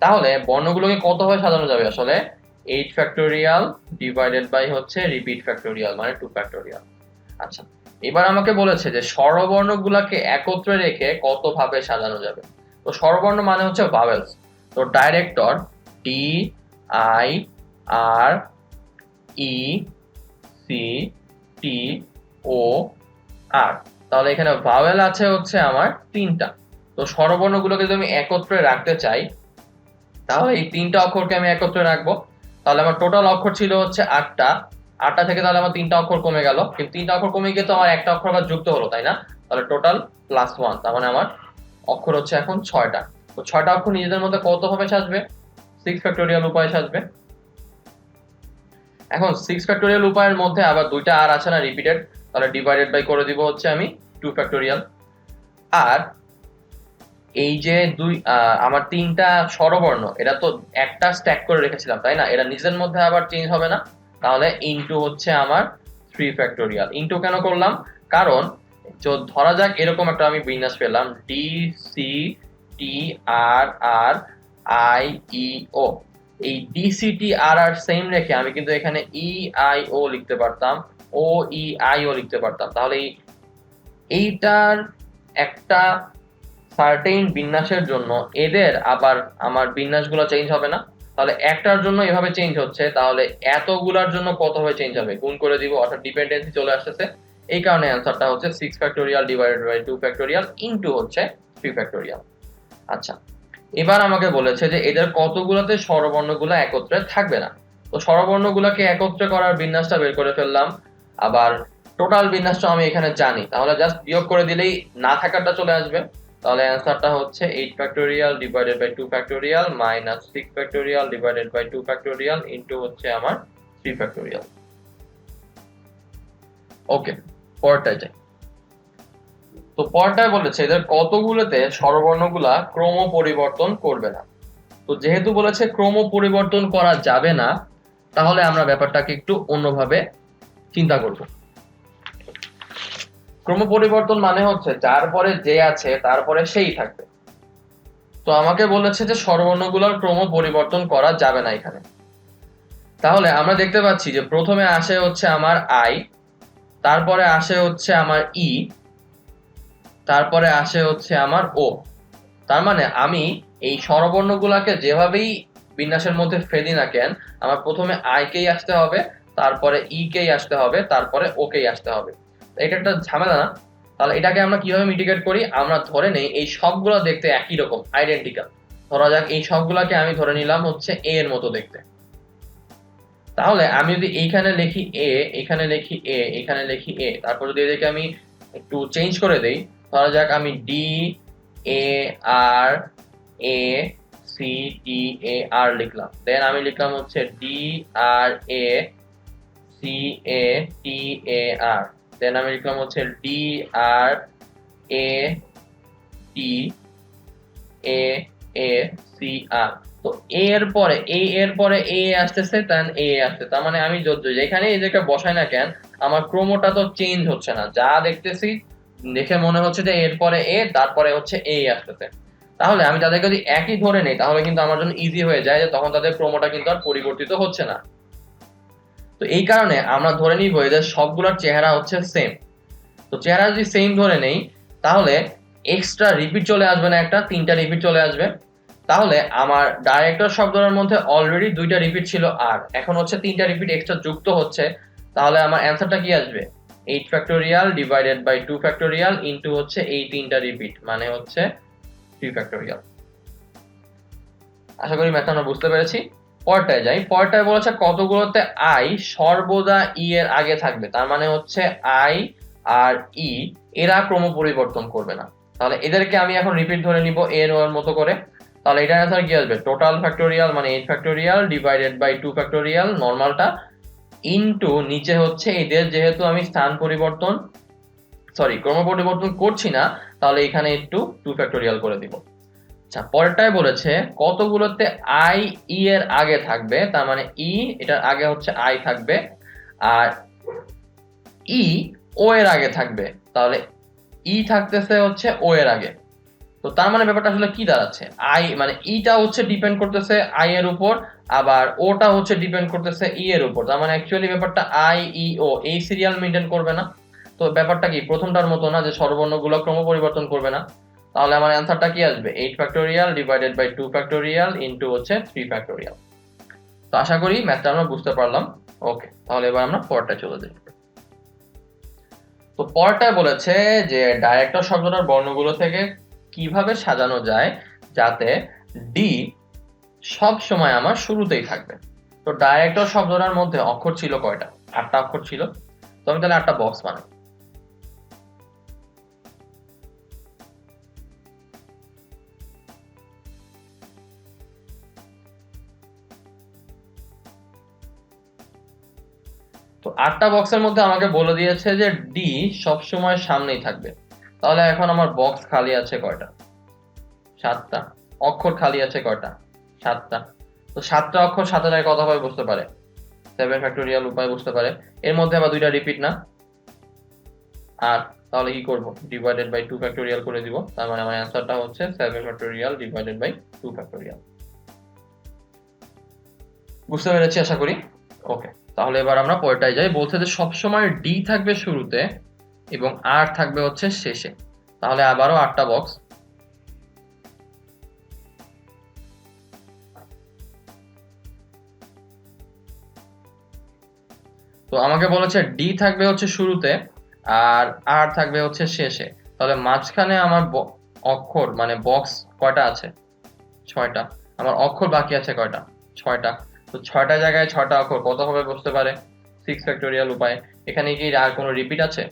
তাহলে বর্ণগুলোকে কতভাবে সাজানো যাবে আসলে, 8 ফ্যাক্টোরিয়াল ডিভাইডেড বাই হচ্ছে রিপিট ফ্যাক্টোরিয়াল মানে 2 ফ্যাক্টোরিয়াল। আচ্ছা, এবার আমাকে বলেছে যে স্বরবর্ণগুলোকে একত্রে রেখে কতভাবে সাজানো যাবে। তো স্বরবর্ণ মানে হচ্ছে ভাওয়েলস। তো director D I R E C T O R. তাহলে এখানে ভাওয়েল আছে হচ্ছে আমার 3টা। তো স্বরবর্ণগুলোকে যদি আমি একত্রে রাখতে চাই তাহলে এই 3টা অক্ষরকে আমি একত্রে রাখবো। তাহলে আমার টোটাল অক্ষর ছিল হচ্ছে 8টা। 8টা থেকে তাহলে আমার 3টা অক্ষর কমে গেল, কিন্তু 3টা অক্ষর কমে গিয়ে তো আমার একটা অক্ষর আবার যুক্ত হলো, তাই না? তাহলে টোটাল +1, তার মানে আমার অক্ষর হচ্ছে এখন 6টা। তো 6টা অক্ষর নিজেদের মধ্যে কত ভাবে সাজবে? 6 ফ্যাক্টোরিয়াল উপায়ে সাজবে। এখন 6 ফ্যাক্টোরিয়াল উপায়ের মধ্যে আবার দুইটা আর আছে না রিপিটেড, তাহলে ডিভাইডেড বাই করে দিব হচ্ছে আমি 2 ফ্যাক্টোরিয়াল। আর এই যে আমার 3টা স্বরবর্ণ, এটা তো একটা স্ট্যাক করে রেখেছিলাম, তাই না? এটা নিজের মধ্যে আবার চেঞ্জ হবে না, তাহলে ইনটু হচ্ছে আমার 3 ফ্যাক্টোরিয়াল। ইনটু কেন করলাম? কারণ ধরা যাক এরকম একটা আমি বিন্যাস পেলাম, D C T R R I E O. এই D C T R R same রেখে আমি কিন্তু এখানে ই আই ও লিখতে পারতাম, ও ই আই ও লিখতে পারতাম। তাহলে এইটার একটা সার্টেইন বিন্যাসের জন্য এদের আবার আমার বিন্যাসগুলো চেঞ্জ হবে না। তাহলে একটার জন্য এভাবে চেঞ্জ হচ্ছে, তাহলে এতগুলার জন্য কত ভাবে চেঞ্জ হবে? গুণ করে দিব, অর্থাৎ ডিপেন্ডেন্সি চলে আসতেছে। এই কারণে অ্যান্সারটা হচ্ছে 6 factorial divided by 2 factorial into হচ্ছে 3 ফ্যাক্টোরিয়াল। আচ্ছা, এবার আমাকে বলেছে যে এদের কতগুলোতে স্বরবর্ণগুলো একত্রে থাকবে না। তো স্বরবর্ণগুলোকে একত্রে করার বিন্যাসটা বের করে ফেললাম। আবার টোটাল বিন্যাসটা আমি এখানে জানি, তাহলে জাস্ট বিয়োগ করে দিলেই না থাকাটা চলে আসবে। তাহলে অ্যান্সারটা হচ্ছে 8 factorial divided by 2 factorial minus 6 factorial divided by 2 factorial into হচ্ছে আমার 3 ফ্যাক্টোরিয়াল। ওকে, পরেরটায় যাই। তো পরেরটায় বলেছে এদের কতগুলোতে স্বরবর্ণগুলা ক্রম পরিবর্তন করবে না। তো যেহেতু বলেছে ক্রম পরিবর্তন করা যাবে না, তাহলে আমরা ব্যাপারটাকে একটু অন্যভাবে চিন্তা করব। ক্রম পরিবর্তন মানে হচ্ছে যার পরে যে আছে তারপরে সেই থাকবে। তো আমাকে বলেছে যে স্বরবর্ণগুলোর ক্রম পরিবর্তন করা যাবে না এখানে। তাহলে আমরা দেখতে পাচ্ছি যে প্রথমে আসে হচ্ছে আমার আই, তারপরে আসে হচ্ছে আমার ই, তারপরে আসে হচ্ছে আমার ও। তার মানে আমি এই স্বরবর্ণগুলোকে যেভাবেই বিন্যাসের মধ্যে ফেলি না কেন, আমার প্রথমে আই কেই আসতে হবে, তারপরে ই কেই আসতে হবে, তারপরে ও কেই আসতে হবে। এটা একটা ঝামেলা না? তাহলে এটাকে আমরা কিভাবে মিটিগেট করি? আমরা ধরে নেই এই সবগুলো দেখতে একই রকম, আইডেন্টিক্যাল। ধরা যাক এই সবগুলাকে আমি ধরে নিলাম হচ্ছে এ এর মতো দেখতে। তাহলে আমি যদি এইখানে লিখি এ, এখানে লিখি এ, এখানে লিখি এ, তারপর যদি এদেরকে আমি একটু চেঞ্জ করে দেই, ধরা যাক আমি D A R A C T এ আর লিখলাম, দেন আমি লিখলাম হচ্ছে ডি আর এ সি এ টি এ আর, দেন আমি লিখলাম হচ্ছে D R A T A A C আর। তো এ এর পরে এ আসতেছে, দেন এ আসছে, তার মানে আমি যেখানে এই জায়গায় বসাই না কেন আমার ক্রমটা তো চেঞ্জ হচ্ছে না। যা দেখতেছি দেখে মনে হচ্ছে যে এর পরে এ, তারপরে হচ্ছে এ আসতেছে। তাহলে আমি তাদেরকে যদি একই ধরে নেই তাহলে কিন্তু আমার জন্য ইজি হয়ে যায়, যে তখন তাদের ক্রমটা কিন্তু আর পরিবর্তিত হচ্ছে না। তো এই কারণে আমরা ধরে নিব এদের সবগুলোর চেহারা হচ্ছে সেম। তো চেহারা যদি সেম ধরে নেই তাহলে এক্সট্রা রিপিট চলে আসবে না, একটা 3টা রিপিট চলে আসবে। তাহলে আমার ডাইরেক্টর শব্দের মধ্যে অলরেডি 2টা রিপিট ছিল, আর এখন হচ্ছে 3টা রিপিট এক্সট্রা যুক্ত হচ্ছে। তাহলে আমার অ্যান্সারটা কি আসবে? 8 factorial divided by 2 factorial into হচ্ছে এই 3টা রিপিট, মানে হচ্ছে 3 ফ্যাক্টোরিয়াল। আশা করি ম্যাথটা আমরা বুঝতে পেরেছি। পরেরটায় যাই। পরেরটায় বলেছে কতগুলোতে আই সর্বদা ই এর আগে থাকবে, তার মানে হচ্ছে আই আর ই এরা ক্রম পরিবর্তন করবে না। তাহলে এদেরকে আমি এখন রিপিট ধরে নিব এর ওর মতো করে। তাহলে এটার অ্যান্সার কি আসবে? টোটাল ফ্যাক্টোরিয়াল মানে 8 ফ্যাক্টোরিয়াল ডিভাইডেড বাই 2 ফ্যাক্টোরিয়াল নরমালটা ইনটু নিচে হচ্ছে এদের যেহেতু আমি স্থান পরিবর্তন ক্রম পরিবর্তন করছি না, তাহলে এখানে একটু 2 ফ্যাক্টোরিয়াল করে দিব। আচ্ছা, পরেরটায় বলেছে কতগুলোতে আই ই এর আগে থাকবে, তার মানে ই এটার আগে হচ্ছে আই থাকবে, আর ই ও এর আগে থাকবে। তাহলে ই থাকতেছে হচ্ছে ও এর আগে। তো তার মানে ব্যাপারটা আসলে কি দাঁড়াচ্ছে? আই মানে ইটা হচ্ছে ডিপেন্ড করতেছে আই এর উপর, আবার ওটা হচ্ছে ডিপেন্ড করতেছে ই এর উপর। তার মানে অ্যাকচুয়ালি ব্যাপারটা আই ই ও এই সিরিয়াল মেইনটেইন করবে না। তো ব্যাপারটা কি প্রথমটার মতো না যে স্বরবর্ণগুলো ক্রম পরিবর্তন করবে না। তাহলে আমার অ্যান্সারটা কি আসবে? 8 factorial divided by 2 factorial into হচ্ছে 3 ফ্যাক্টোরিয়াল। তো আশা করি ম্যাথটা আমরা বুঝতে পারলাম। ওকে, তাহলে এবার আমরা পরেরটা চলে যাই। তো তো পরটায় বলেছে যে ডাইরেক্টর শব্দটার বর্ণগুলো থেকে কিভাবে সাজানো যায় যাতে ডি সব সময় আমার শুরুতেই থাকবে। তো ডাইরেক্টর শব্দটার মধ্যে অক্ষর ছিল কয়টা? 8টা অক্ষর ছিল। তো আমি তাহলে 8টা বক্স বানাই। তো 8টা বক্সের মধ্যে আমাকে বলে দিয়েছে যে ডি সব সময় সামনেই থাকবে। তাহলে এখন আমার বক্স খালি আছে কয়টা? 7টা। অক্ষর খালি আছে কয়টা? 7টা। তো 7টা অক্ষর সাথে যায় কতভাবে বুঝতে পারে? 7 ফ্যাক্টোরিয়াল উপায় বুঝতে পারে। এর মধ্যে আবার দুইটা রিপিট না? আর তাহলে কি করব? ডিভাইডেড বাই 2 ফ্যাক্টোরিয়াল করে দিব। তার মানে আমার অ্যানসারটা হচ্ছে 7 ফ্যাক্টোরিয়াল ডিভাইডেড বাই 2 ফ্যাক্টোরিয়াল। বুঝতে পেরেছি আশা করি। ওকে, তাহলে এবার আমরা পরেরটায় যাই। বলছে যে সবসময় ডি থাকবে শুরুতে এবং আর থাকবে হচ্ছে শেষে। তাহলে আবারও 8টা বক্স। তো আমাকে বলেছে ডি থাকবে হচ্ছে শুরুতে আর আর থাকবে হচ্ছে শেষে। তাহলে মাঝখানে আমার অক্ষর মানে বক্স কয়টা আছে? 6টা। আমার অক্ষর বাকি আছে কয়টা? 6টা। তো 6টা জায়গায় 6টা অক্ষর কত হবে বুঝতে পারে? 6 ফ্যাক্টোরিয়াল উপায়। এখানে কি আর কোনো রিপিট আছে?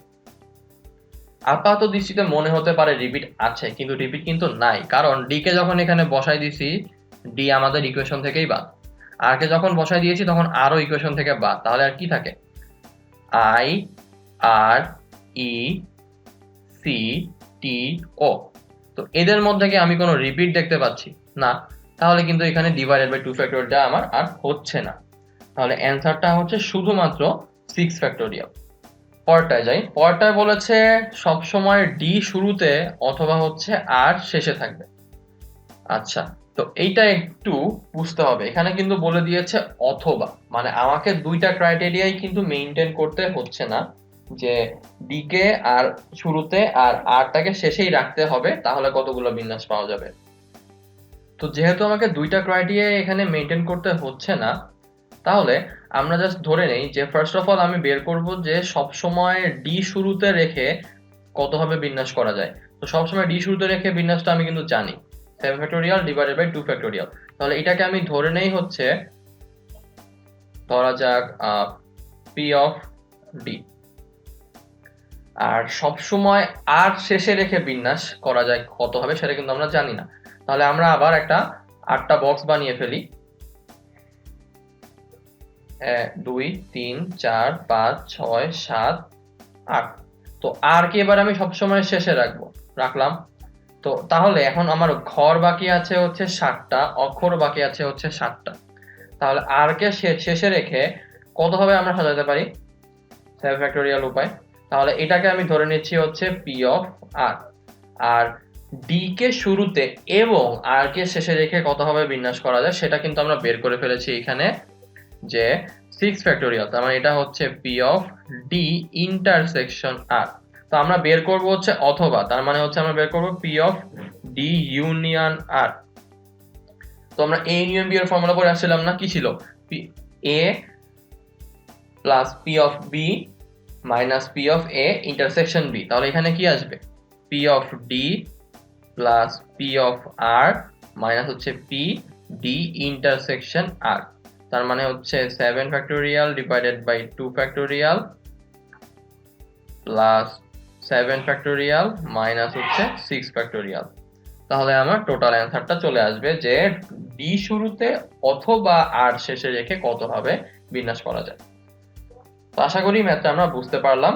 আপাত দৃষ্টিতে মনে হতে পারে রিপিট আছে, কিন্তু রিপিট কিন্তু নাই, কারণ ডি কে যখন এখানে বসাই দিছি ডি আমাদের ইকুয়েশন থেকেই বাদ। আর কে যখন বসাই দিয়েছি তখন আরও ইকুয়েশন থেকে বাদ। তাহলে আর কি থাকে? I R E C T O. তো এদের মধ্যে কি আমি কোনো রিপিট দেখতে পাচ্ছি না? তাহলে কিন্তু এখানে ডিভাইডেড বাই 2 ফ্যাক্টোরিয়ালটা আমার আর হচ্ছে না। তাহলে অ্যান্সারটা হচ্ছে শুধুমাত্র 6 ফ্যাক্টোরিয়াল। পরটায় যাই। পরটায় বলেছে সবসময় ডি শুরুতে অথবা হচ্ছে আর শেষে থাকবে। আচ্ছা, তো এইটা একটু বুঝতে হবে। এখানে কিন্তু বলে দিয়েছে অথবা, মানে আমাকে দুইটা ক্রাইটেরিয়াই কিন্তু মেইনটেইন করতে হচ্ছে না যে ডি কে আর শুরুতে আর আরটাকে শেষেই রাখতে হবে, তাহলে কতগুলো বিন্যাস পাওয়া যাবে। তো যেহেতু আমাকে দুইটা ক্রাইটেরিয়া এখানে মেইনটেইন করতে হচ্ছে না, তাহলে আমরা জাস্ট ধরে নেই যে ফার্স্ট অফ অল আমি বের করব যে সবসময় ডি শুরুতে রেখে কতভাবে বিন্যাস করা যায়। তো সবসময় ডি শুরুতে রেখে বিন্যাসটা আমি কিন্তু জানি, 7 ফ্যাক্টোরিয়াল ডিভাইডেড বাই 2 ফ্যাক্টোরিয়াল। তাহলে এটাকে আমি ধরে নেই হচ্ছে, ধরা যাক পি অফ ডি। আর সবসময় আর শেষে রেখে বিন্যাস করা যায় কতভাবে সেটা কিন্তু আমরা জানি না। তাহলে আমরা আবার একটা 8টা বক্স বানিয়ে ফেলি। 1 2 3 4 5 6 7 8। তো আর কে এবার আমি সবসময় শেষে রাখলাম। তো তাহলে এখন আমার ঘর বাকি আছে হচ্ছে 7টা, অক্ষর বাকি আছে হচ্ছে 7টা। তাহলে আর কে শেষে রেখে কতভাবে আমরা সাজাতে পারি? 7 ফ্যাক্টোরিয়াল উপায়। তাহলে এটাকে আমি ধরে নিচ্ছি হচ্ছে পি অফ আর। আর ডি কে শুরুতে এবং আর কে শেষে রেখে কতভাবে বিন্যাস করা যায় সেটা কিন্তু আমরা বের করে ফেলেছি এখানে, যে 6 ফ্যাক্টোরিয়াল। তার মানে এটা হচ্ছে পি অফ ডি ইন্টারসেকশন আর। তো আমরা বের করব হচ্ছে অথবা, তার মানে হচ্ছে আমরা বের করব P of D union R. তো আমরা এ ইউনিয়ন বি এর ফর্মুলা পড়ে আসছিলাম না? কি ছিল? A plus P of B minus P of A intersection B. তাহলে এখানে কি আসবে? P of D plus P of R minus হচ্ছে পি ডি ইন্টারসেকশন আর। তার মানে হচ্ছে 7 factorial divided by 2 factorial plus 7 factorial minus হচ্ছে 6 ফ্যাক্টোরিয়াল। তাহলে আমার টোটাল অ্যান্সারটা চলে আসবে যে ডি শুরুতে অথবা আর শেষে রেখে কতভাবে বিন্যাস করা যায়। তো আশা করি ম্যাথটা আমরা বুঝতে পারলাম।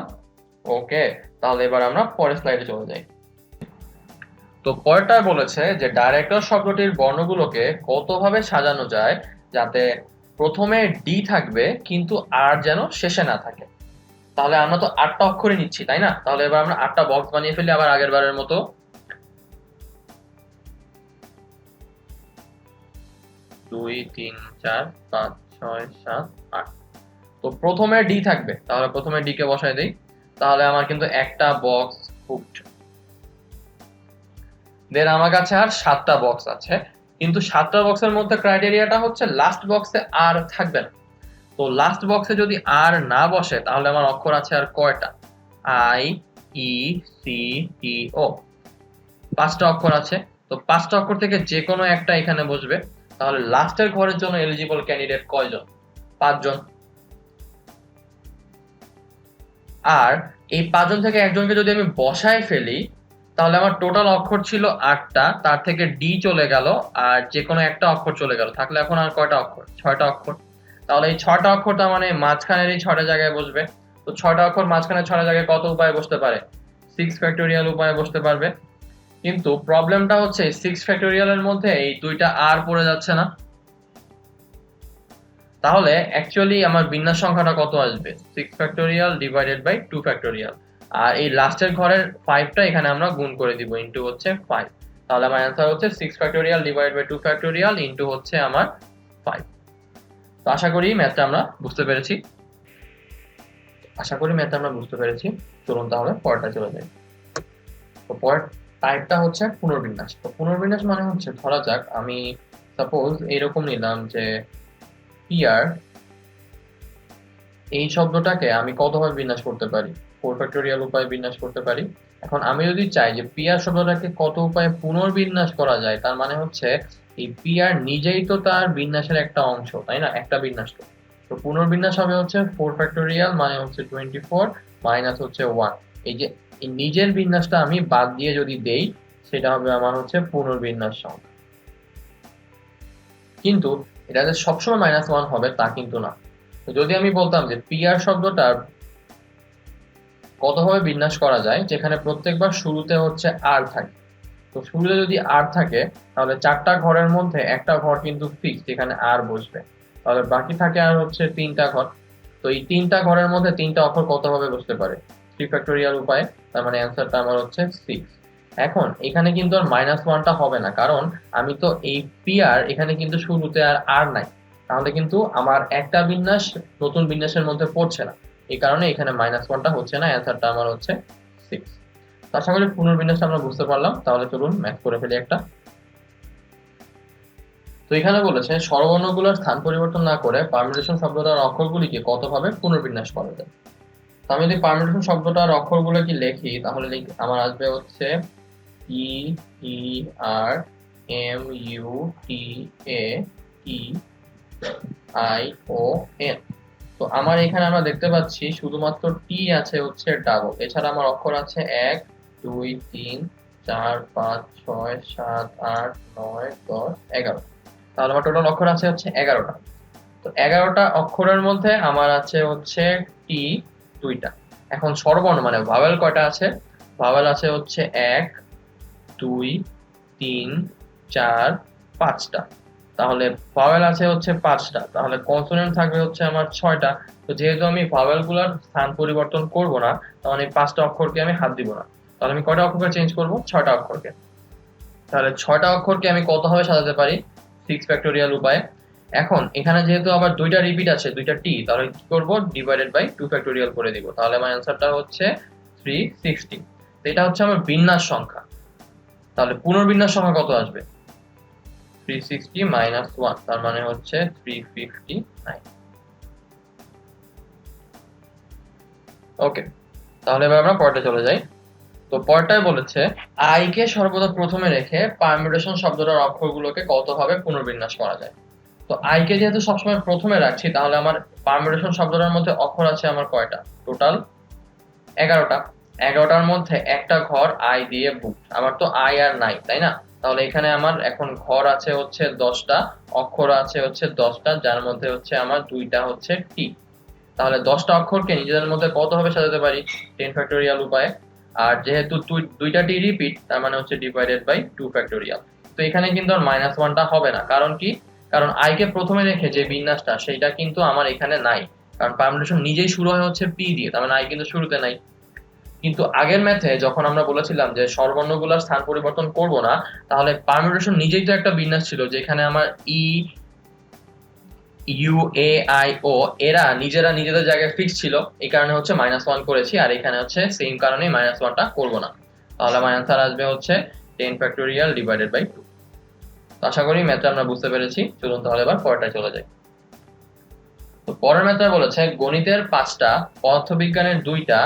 ওকে, তাহলে এবার আমরা পরের স্লাইডে চলে যাই। তো পরেরটা বলেছে যে ডাইরেক্টর শব্দটির বর্ণগুলোকে কতভাবে সাজানো যায় যাতে প্রথমে ডি থাকবে কিন্তু আর যেন শেষে না থাকে। তাহলে আমরা তো 8টা অক্ষরে নিচ্ছি, তাই না? তাহলে এবার আমরা 8টা বক্স বানিয়ে ফেলি আবার আগের বারের মতো। 2 3 4 5 6 7 8। তো প্রথমে ডি থাকবে, তাহলে প্রথমে ডি কে বসাই দেই। তাহলে আমার কিন্তু একটা বক্স হুকড। দেন আমার কাছে আর 7টা বক্স আছে, কিন্তু 7টা বক্সের মধ্যে ক্রাইটেরিয়াটা হচ্ছে লাস্ট বক্সে আর থাকবে না। তো লাস্ট বক্সে যদি আর না বসে তাহলে আমার অক্ষর আছে আর কয়টা? আই ই সি টি ও, 5টা অক্ষর আছে। তো 5টা অক্ষর থেকে যে কোনো একটা এখানে বসবে। তাহলে লাস্টের ঘরের জন্য এলিজিবল ক্যান্ডিডেট কয়জন? 5 জন। আর এই 5 জন থেকে একজনকে যদি আমি বসায় ফেলি, তাহলে আমার টোটাল অক্ষর ছিল 8টা, তার থেকে ডি চলে গেল আর যে কোনো একটা অক্ষর চলে গেল, থাকলে এখন আর কয়টা অক্ষর? 6টা অক্ষর। তাহলে এই 6টা অক্ষরটা মানে মাঝখানের এই 6টা জায়গায় বসবে। তো 6টা অক্ষর মাঝখানে 6টা জায়গায় কত উপায়ে বসতে পারে? 6 ফ্যাক্টোরিয়াল উপায়ে বসতে পারবে। কিন্তু প্রবলেমটা হচ্ছে 6 ফ্যাক্টোরিয়ালের মধ্যে এই দুইটা আর পড়ে যাচ্ছে না। তাহলে অ্যাকচুয়ালি আমার বিন্যাস সংখ্যাটা কত আসবে? 6 ফ্যাক্টোরিয়াল ডিভাইডেড বাই 2 ফ্যাক্টোরিয়াল। আর এই লাস্টের ঘরের 5টা এখানে আমরা গুণ করে দিব, ইনটু হচ্ছে 5। তাহলে আমার অ্যান্সার হচ্ছে 6 factorial divided by 2 factorial into হচ্ছে আমার 5। তো আশা করি ম্যাথটা আমরা বুঝতে পেরেছি। চলুন তাহলে পরেরটা চলে যাই। তো পরের টাইপটা হচ্ছে পুনর্বিন্যাস। তো পুনর্বিন্যাস মানে হচ্ছে, ধরা যাক আমি সাপোজ এইরকম নিলাম যে পিআর, এই শব্দটাকে আমি কতভাবে বিন্যাস করতে পারি? 4 ফ্যাক্টোরিয়াল উপায়ে বিন্যাস করতে পারি। এখন আমি যদি চাই যে পিআর শব্দটাকে কত উপায়ে পুনর্বিন্যাস করা যায়, তার মানে হচ্ছে এই পিআর নিজেই তো তার বিন্যাসের একটা অংশ, তাই না? একটা বিন্যাস। তো পুনর্বিন্যাস হবে হচ্ছে 4 ফ্যাক্টোরিয়াল মানে হচ্ছে 24 মাইনাস হচ্ছে 1। এই যে এই নিজের বিন্যাসটা আমি বাদ দিয়ে যদি দেই, সেটা হবে আমার হচ্ছে পুনর্বিন্যাস সংখ্যা। কিন্তু এটা যে সবসময় -1 হবে তা কিন্তু না। তো যদি আমি বলতাম যে পিআর শব্দটার কতভাবে বিন্যাস করা যায়, যেখানে প্রত্যেকবার শুরুতে হচ্ছে আর থাকে। তো শুরুতে যদি আর থাকে, তাহলে 4টা ঘরের মধ্যে একটা ঘর কিন্তু ফিক্সড, এখানে আর বসবে। তাহলে বাকি থাকে আর হচ্ছে 3টা ঘর। তো এই 3টা ঘরের মধ্যে 3টা অক্ষর কতভাবে বসতে পারে? 3 ফ্যাক্টোরিয়াল উপায়ে। তার মানে অ্যান্সারটা আমার হচ্ছে 6। এখন এখানে কিন্তু আর -1টা হবে না, কারণ আমি তো এই পিআর এখানে কিন্তু শুরুতে আর নাই। তাহলে কিন্তু আমার একটা বিন্যাস নতুন বিন্যাসের মধ্যে পড়ছে না, এই কারণে এখানে -1টা হচ্ছে না। অ্যান্সারটা আমার হচ্ছে 6। তো আশা করি পুনর্বিন্যাসটা আমরা বুঝতে পারলাম। তাহলে চলুন ম্যাথ করে ফেলি একটা। তো এখানে বলেছে স্বরবর্ণগুলোর স্থান পরিবর্তন না করে পারমুটেশন শব্দটার অক্ষরগুলিকে কতভাবে পুনর্বিন্যাস করা যায়। তো আমি যদি পারমুটেশন শব্দটার অক্ষরগুলো কি লিখি, তাহলে আমার আসবে হচ্ছে E E R M U T A E I O N. তো আমার এখানে আমরা দেখতে পাচ্ছি শুধুমাত্র টি আছে হচ্ছে ডাবল, এছাড়া আমার অক্ষর আছে 1 2 3 4 5 6 7 8 9 10 11। তাহলে আমার টোটাল অক্ষর আছে হচ্ছে 11টা। তো 11টা অক্ষরের মধ্যে আমার আছে হচ্ছে টি 2টা। এখন স্বরবর্ণ মানে ভাওয়েল কয়টা আছে? ভাওয়েল আছে হচ্ছে 1 2 3 4 5টা। তাহলে ভাওয়েল আছে হচ্ছে 5টা, তাহলে কনসোনেন্ট থাকবে হচ্ছে আমার 6টা। তো যেহেতু আমি ভাওয়েলগুলোর স্থান পরিবর্তন করব না, তাহলে এই 5টা অক্ষরকে আমি হাত দিব না। তাহলে আমি কয়টা অক্ষরকে চেঞ্জ করব? 6টা অক্ষরকে। তাহলে 6টা অক্ষরকে আমি কতভাবে সাজাতে পারি? 6 ফ্যাক্টোরিয়াল উপায়ে। এখন এখানে যেহেতু আবার 2টা রিপিট আছে, 2টা টি, তাহলে কি করব? ডিভাইডেড বাই 2 ফ্যাক্টোরিয়াল করে দিব। তাহলে আমার অ্যান্সারটা হচ্ছে 360। তো এটা হচ্ছে আমার বিন্যাস সংখ্যা। তাহলে পুনর্বিন্যাস সংখ্যা কত আসবে? 360 মাইনাস 1, তার মানে হচ্ছে 359। ওকে, তাহলে এবার আমরা পরেরটা চলে যাই। তো পরেরটায় বলেছে আই কে সর্বদা প্রথমে রেখে পারমিউটেশন শব্দটার অক্ষরগুলোকে কতভাবে পুনর্বিন্যাস করা যায়। তো আই কে যেহেতু সবসময় প্রথমে রাখছি, তাহলে আমার পারমিউটেশন শব্দটার মধ্যে অক্ষর আছে আমার কয়টা? টোটাল 11টা। 11টার মধ্যে একটা ঘর আই দিয়ে বুকড। আমার তো আই আর নাই, তাই না? তাহলে এখানে আমার এখন ঘর আছে হচ্ছে 10টা, অক্ষর আছে হচ্ছে 10টা, যার মধ্যে হচ্ছে আমার 2টা হচ্ছে টি। তাহলে 10টা অক্ষরকে নিজেদের মধ্যে কতভাবে সাজাতে পারি? 10 ফ্যাক্টোরিয়াল উপায়ে। আর যেহেতু 2টা টি রিপিট, তার মানে হচ্ছে ডিভাইডেড বাই 2 ফ্যাক্টোরিয়াল। তো এখানে কিন্তু আর -1টা হবে না, কারণ কি? কারণ আই কে প্রথমে রেখে যে বিন্যাসটা, সেটা কিন্তু আমার এখানে নাই। কারণ পারমুটেশন নিজেই শুরু হয় হচ্ছে পি দিয়ে, তার মানে আই কিন্তু শুরুতে নাই। কিন্তু আগের ম্যাথে যখন আমরা বলেছিলাম যে স্বরবর্ণগুলোর স্থান পরিবর্তন করব না, তাহলে পারমুটেশন নিজেই তো একটা বিন্যাস ছিল, যেখানে আমার ই ইউ এ আই ও এরা নিজেরা নিজেদের জায়গায় ফিক্স ছিল, এই কারণে হচ্ছে -1 করেছি। আর এখানে হচ্ছে সেম কারণেই -1টা করব না। তাহলে আমার অ্যান্সার আসবে হচ্ছে 10 ফ্যাক্টোরিয়াল ডিভাইডেড বাই 2। তো আশা করি ম্যাথটা আমরা বুঝতে পেরেছি। চলুন তাহলে এবার পরেরটায় চলে যাই। তো পরের ম্যাথটা বলেছে গণিতের 5টা, পদার্থবিজ্ঞানের 2টা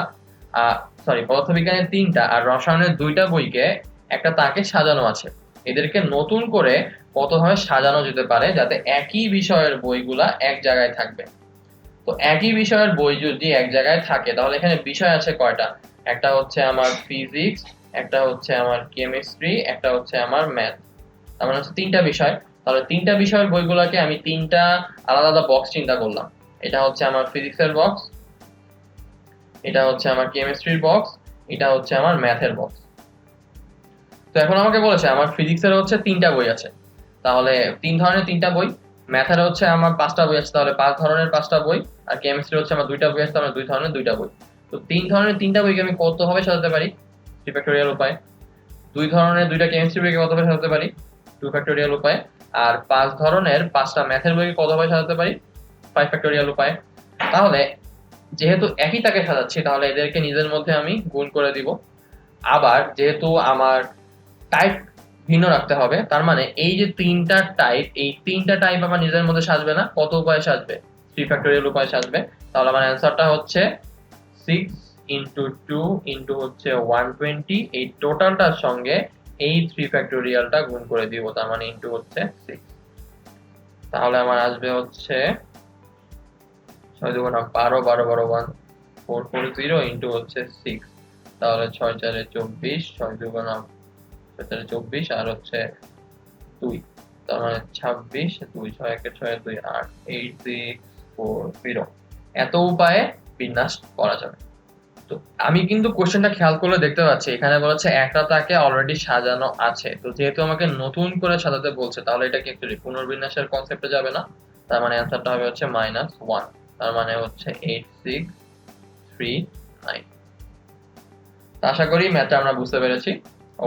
সরি, পদার্থবিজ্ঞানের 3টা আর রসায়নের 2টা বইকে একটা তাকে সাজানো আছে। এদেরকে নতুন করে কতভাবে সাজানো যেতে পারে যাতে একই বিষয়ের বইগুলা এক জায়গায় থাকবে। তো একই বিষয়ের বই যদি এক জায়গায় থাকে তাহলে এখানে বিষয় আছে কয়টা? একটা হচ্ছে আমার ফিজিক্স, একটা হচ্ছে আমার কেমিস্ট্রি, একটা হচ্ছে আমার ম্যাথ। তার মানে হচ্ছে 3টা বিষয়। তাহলে 3টা বিষয়ের বইগুলোকে আমি 3টা আলাদা আলাদা বক্স চিন্তা করলাম। এটা হচ্ছে আমার ফিজিক্সের বক্স, এটা হচ্ছে আমার কেমিস্ট্রির বক্স, এটা হচ্ছে আমার ম্যাথের বক্স। তো এখন আমাকে বলেছে আমার ফিজিক্সের হচ্ছে 3টা বই আছে, তাহলে 3 ধরনের 3টা বই। ম্যাথের হচ্ছে আমার 5টা বই আছে, তাহলে 5 ধরনের 5টা বই। আর কেমিস্ট্রি হচ্ছে আমার 2টা বই আছে, তাহলে 2 ধরনের 2টা বই। তো 3 ধরনের 3টা বইকে আমি কতভাবে সাজাতে পারি? 3 ফ্যাক্টোরিয়াল উপায়। 2 ধরনের 2টা কেমিস্ট্রি বইকে কতভাবে সাজাতে পারি? 2 ফ্যাক্টোরিয়াল উপায়। আর 5 ধরনের 5টা ম্যাথের বইকে কতভাবে সাজাতে পারি? 5 ফ্যাক্টোরিয়াল উপায়। তাহলে যেহেতু একই তাকে সাজাচ্ছি তাহলে এদেরকে নিজের মধ্যে আমি গুণ করে দিব। আবার যেহেতু আমার টাইপ ভিন্ন রাখতে হবে, তার মানে এই যে 3টা টাইপ, এই 3টা টাইপ আমার নিজের মধ্যে সাজবে না, কত উপায়ে সাজবে? 3 ফ্যাক্টোরিয়াল উপায়ে সাজবে। তাহলে আমার অ্যান্সারটা হচ্ছে 6 ইন্টু 2 ইন্টু হচ্ছে 120, এই টোটালটার সঙ্গে এই 3 ফ্যাক্টোরিয়ালটা গুণ করে দিব, তার মানে ইন্টু হচ্ছে 6। তাহলে আমার আসবে হচ্ছে 6 2 12, 12 12 1 440 ইন্টু হচ্ছে 6। তাহলে 6 4 24, 6 2 24 আর হচ্ছে 2, তার মানে 26, 2 6 1 6 2 8 8640। এত উপায়ে বিন্যাস করা যাবে। তো আমি কিন্তু কোশ্চেনটা খেয়াল করলে দেখতে পাচ্ছি এখানে বলেছে একটা তাকে অলরেডি সাজানো আছে। তো যেহেতু আমাকে নতুন করে সাজাতে বলছে তাহলে এটা কি একটু পুনর্বিন্যাসের কনসেপ্টে যাবে না? তার মানে অ্যান্সারটা হবে হচ্ছে -1, তার মানে হচ্ছে 8639। আশা করি ম্যাথটা আমরা বুঝতে পেরেছি।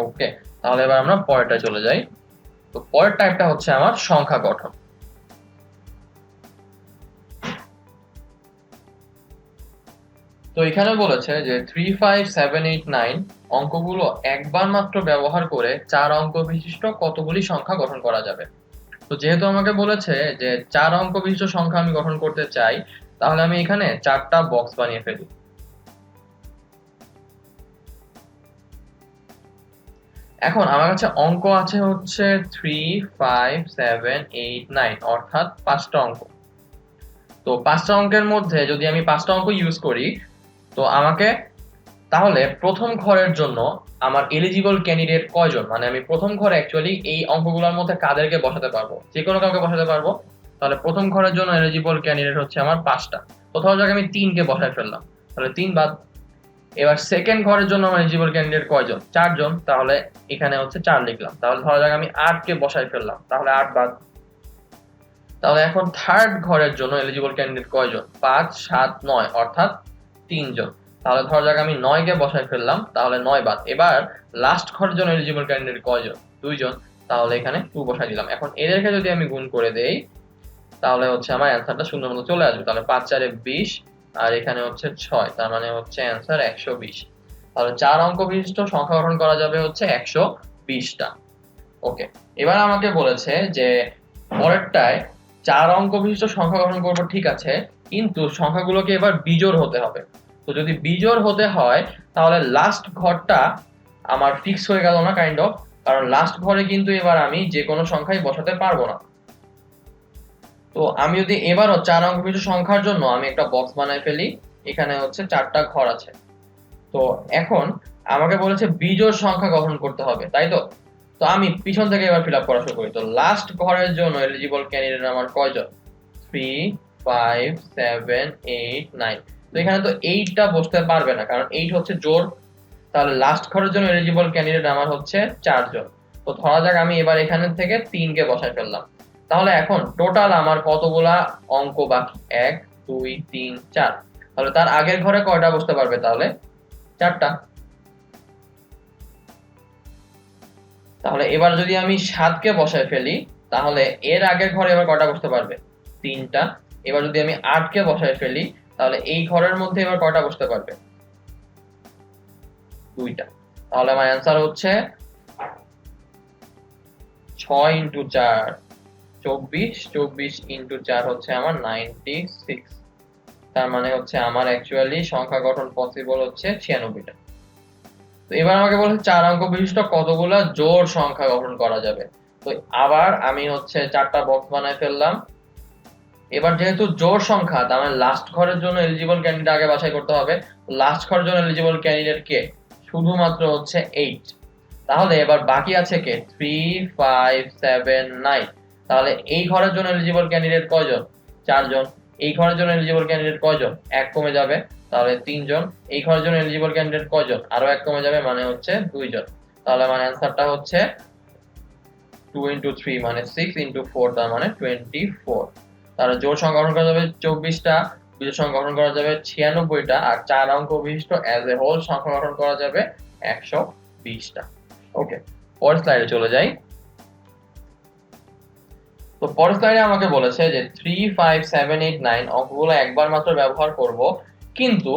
ওকে, তাহলে এবার আমরা পরেরটা চলে যাই। তো পরের টাইপটা হচ্ছে আমার সংখ্যা গঠন। তো এখানে বলেছে যে 3 5 7 8 9 অঙ্কগুলো একবার মাত্র ব্যবহার করে 4 অঙ্ক বিশিষ্ট কতগুলি সংখ্যা গঠন করা যাবে। তো যেহেতু আমাকে বলেছে যে 4 অঙ্ক বিশিষ্ট সংখ্যা আমি গঠন করতে চাই, তাহলে আমি এখানে 4টা বক্স বানিয়ে ফেলি। এখন আমার কাছে অঙ্ক আছে হচ্ছে 3 5 7 8 9, অর্থাৎ 5টা অঙ্ক। তো 5টা অঙ্কের মধ্যে যদি আমি 5টা অঙ্ক ইউজ করি, তো আমাকে তাহলে প্রথম ঘরের জন্য আমার এলিজিবল ক্যান্ডিডেট কয়জন, মানে আমি প্রথম ঘরে অ্যাকচুয়ালি এই অঙ্কগুলোর মধ্যে কাদেরকে বসাতে পারবো? যে কোনো কাউকে বসাতে পারবো। তাহলে প্রথম ঘরের জন্য এলিজিবল ক্যান্ডিডেট হচ্ছে আমার 5টা। কোথাও জায়গায় আমি 3কে বসায় ফেললাম, তাহলে 3 বাদ। এবার সেকেন্ড ঘরের জন্য আমার এলিজিবল ক্যান্ডিডেট কয়জন? 4 জন, তাহলে এখানে হচ্ছে 4 লিখলাম। তাহলে ধরা যাক আমি 8কে বসায় ফেললাম, তাহলে 8 বাদ। তাহলে এখন থার্ড ঘরের জন্য এলিজিবল ক্যান্ডিডেট কয়জন? 5 7 9, অর্থাৎ 3 জন। তাহলে ধরা যাক আমি 9কে বসায় ফেললাম, তাহলে 9 বাদ। এবার লাস্ট ঘরের জন্য এলিজিবল ক্যান্ডিডেট কয়জন? 2 জন, তাহলে এখানে 2 বসাই দিলাম। এখন এদেরকে যদি আমি গুণ করে দেই তাহলে হচ্ছে আমার অ্যান্সারটা শূন্যের মতো চলে আসবে। তাহলে 5 4 20 আর এখানে হচ্ছে 6, তার মানে হচ্ছে অ্যান্সার 120। তাহলে 4 অঙ্ক বিশিষ্ট সংখ্যা গঠন করা যাবে হচ্ছে 120টা। ওকে, এবার আমাকে বলেছে যে পরেরটায় 4 অঙ্ক বিশিষ্ট সংখ্যা গঠন করব, ঠিক আছে, কিন্তু সংখ্যাগুলোকে এবার বিজোড় হতে হবে। তো যদি বিজোড় হতে হয় তাহলে লাস্ট ঘরটা আমার ফিক্স হয়ে গেল না কাইন্ড অফ, কারণ লাস্ট ঘরে কিন্তু এবার আমি যে কোনো সংখ্যাই বসাতে পারবো না। তো আমি যদি এবারও 4 অঙ্ক বিশিষ্ট সংখ্যার জন্য আমি একটা বক্স বানাই ফেলি, এখানে হচ্ছে 4টা ঘর আছে। তো এখন আমাকে বলেছে বিজোড় সংখ্যা গঠন করতে হবে, তাই তো? তো আমি পিছন থেকে এবার ফিল আপ করা শুরু করি। তো লাস্ট ঘরের জন্য এলিজিবল ক্যান্ডিডেট আমার কয়জন? 3 5 7 8 9। তো এখানে তো 8টা বসতে পারবে না, কারণ 8 হচ্ছে জোড়। তাহলে লাস্ট ঘরের জন্য এলিজিবল ক্যান্ডিডেট আমার হচ্ছে 4 জন। তো ধরা যাক আমি এবার এখানে থেকে 3কে বসায় ফেললাম। তাহলে এখন টোটাল আমার কতগুলা অঙ্ক বাকি? 1 2 3 4। তাহলে তার আগের ঘরে কয়টা বসতে পারবে? তাহলে 4টা। তাহলে এবার যদি আমি 7কে বসায় ফেলি তাহলে এর আগের ঘরে এবার কয়টা বসতে পারবে? 3টা। এবার যদি আমি 8কে বসায় ফেলি তাহলে এই ঘরের মধ্যে এবার কয়টা বসতে পারবে? 2টা। তাহলে আমার অ্যান্সার হচ্ছে 6 ইন্টু 4 24, 24 ইন্টু 4 হচ্ছে আমার 96। তার মানে হচ্ছে আমার অ্যাকচুয়ালি সংখ্যা গঠন পসিবল হচ্ছে 96টা। তো এবার আমাকে বলেছে 4 অঙ্ক বিশিষ্ট কতগুলা জোড় সংখ্যা গঠন করা যাবে। তো আবার আমি হচ্ছে 4টা বক্স বানায় ফেললাম। এবার যেহেতু জোড় সংখ্যা, তার মানে লাস্ট ঘরের জন্য এলিজিবল ক্যান্ডিডেট আগে বাছাই করতে হবে। লাস্ট ঘরের জন্য এলিজিবল ক্যান্ডিডেট কে? শুধুমাত্র হচ্ছে 8। তাহলে এবার বাকি আছে কে? 3 5 7 9। তাহলে এই ঘরের জন্য এলিজিবল ক্যান্ডিডেট কয়জন? 4 জন। এই ঘরের জন্য এলিজিবল ক্যান্ডিডেট কয়জন? 1 কমে যাবে, তাহলে 3 জন। এই ঘরের জন্য এলিজিবল ক্যান্ডিডেট কয়জন? আরো 1 কমে যাবে, মানে হচ্ছে 2 জন। তাহলে আমার অ্যানসারটা হচ্ছে 2 into 3 মানে 6 into 4 তার মানে 24। তাহলে জোড় সংখ্যা গঠন করা যাবে 24টা, বিজোড় সংখ্যা গঠন করা যাবে 96টা, আর 4 অঙ্ক বিশিষ্ট অ্যাজ এ হোল সংখ্যা গঠন করা যাবে 120টা। ওকে, পরের স্লাইডে চলে যাই। তো পরের স্লাইডে আমাকে বলেছে যে 3 5 7 8 9 অঙ্কগুলো একবার মাত্র ব্যবহার করব, কিন্তু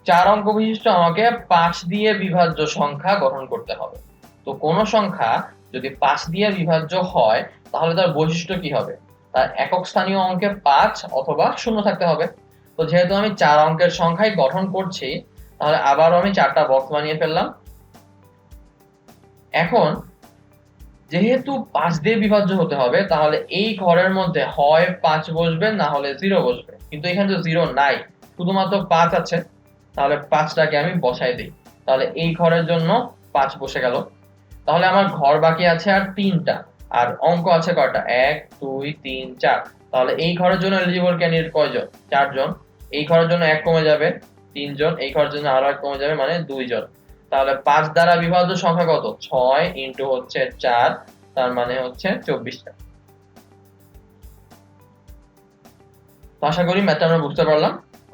4 অঙ্ক বিশিষ্ট আমাকে 5 দিয়ে বিভাজ্য সংখ্যা গঠন করতে হবে। তো কোন সংখ্যা যদি 5 দিয়ে বিভাজ্য হয় তাহলে তার বৈশিষ্ট্য কি হবে? তার একক স্থানীয় অঙ্কে 5 অথবা 0 থাকতে হবে। তো যেহেতু আমি 4 অঙ্কের সংখ্যাই গঠন করছি, তাহলে আবারও আমি 4টা বক্স বানিয়ে ফেললাম। এখন যেহেতু 5 দিয়ে বিভাজ্য হতে হবে, তাহলে এই ঘরের মধ্যে হয় 5 বসবে, না হলে 0 বসবে। কিন্তু এখানে তো 0 নাই, শুধুমাত্র 5 আছে। তাহলে 5টাকে আমি বসাই দিই। তাহলে এই ঘরের জন্য 5 বসে গেল। তাহলে আমার ঘর বাকি আছে আর 3টা, আর অঙ্ক আছে কয়টা? 1 2 3 4। তাহলে এই ঘরের জন্য এলিজিবল ক্যান্ডিডেট কয়জন? 4 জন। এই ঘরের জন্য 1 কমে যাবে, 3 জন। এই ঘরের জন্য আরো 1 কমে যাবে, মানে 2 জন। তাহলে 5 দ্বারা বিভাজ্য সংখ্যা কত? 6 ইনটু হচ্ছে 4, তার মানে হচ্ছে 24টা। তো আশা করি ম্যাথটা আমরা বুঝতে পারলাম।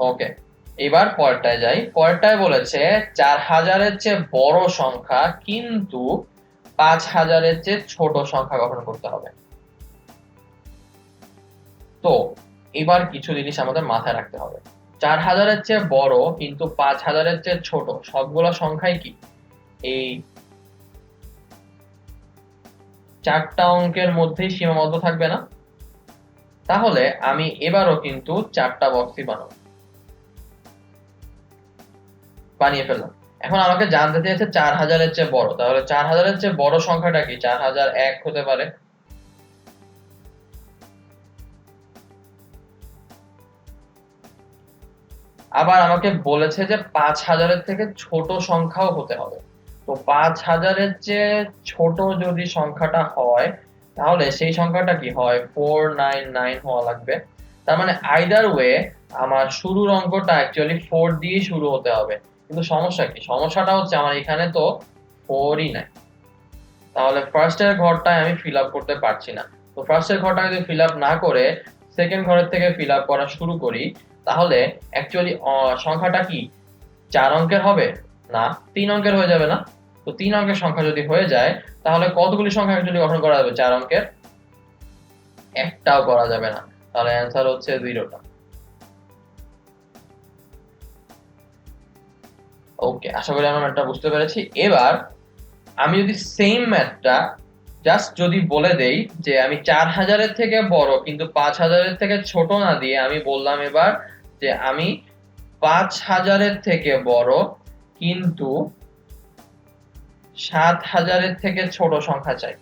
ওকে, এবার পরেরটায় যাই। পরেরটায় বলেছে 4000 এর চেয়ে বড় সংখ্যা কিন্তু 5000 এর চেয়ে ছোট সংখ্যা গঠন করতে হবে। তো এবার কিছু জিনিস আমাদের মাথায় রাখতে হবে। 4000 এর চেয়ে বড় কিন্তু 5000 এর চেয়ে ছোট সবগুলো সংখ্যাই কি এই 4টা অঙ্কের মধ্যেই সীমাবদ্ধ থাকবে না? তাহলে আমি এবারও কিন্তু 4টা বক্সই বানিয়ে ফেললাম। এখন আমাকে জানতে চেয়েছে 4000 এর চেয়ে বড়। তাহলে 4000 এর চেয়ে বড় সংখ্যাটা কি? 4001 হতে পারে। আবার আমাকে বলেছে যে 5000 এর থেকে ছোট সংখ্যাও হতে হবে। তো 5000 এর চেয়ে ছোট যদি সংখ্যাটা হয়, তাহলে সেই সংখ্যাটা কি হয়? 499 হওয়া লাগবে। তার মানে আইদার ওয়ে আমার শুরুর অঙ্কটা অ্যাকচুয়ালি 4 দিয়ে শুরু হতে হবে। কিন্তু সমস্যা কি? সমস্যাটা হচ্ছে আমার এখানে তো 4ই নাই। তাহলে ফার্স্ট এর ঘরটায় আমি ফিল আপ করতে পারছি না। তো ফার্স্ট এর ঘরটা যদি ফিল আপ না করে সেকেন্ড ঘরের থেকে ফিল আপ করা শুরু করি, তাহলে অ্যাকচুয়ালি সংখ্যাটা কি 4 অঙ্কের হবে? না, 3 অঙ্কের হয়ে যাবে না? তো 3 অঙ্কের সংখ্যা যদি হয়ে যায়, তাহলে কতগুলি সংখ্যা অ্যাকচুয়ালি গঠন করা যাবে 4 অঙ্কের? একটাও করা যাবে না। তাহলে অ্যানসার হচ্ছে 0টা। ওকে, আশা করি আমরা ম্যাথটা বুঝতে পেরেছি। এবার আমি যদি সেম ম্যাথটা জাস্ট যদি বলে দেই যে আমি 4000 এর থেকে বড় কিন্তু 5000 এর থেকে ছোট না দিয়ে আমি বললাম এবার যে আমি 5000 এর থেকে বড় কিন্তু 7000 এর থেকে ছোট সংখ্যা চাই।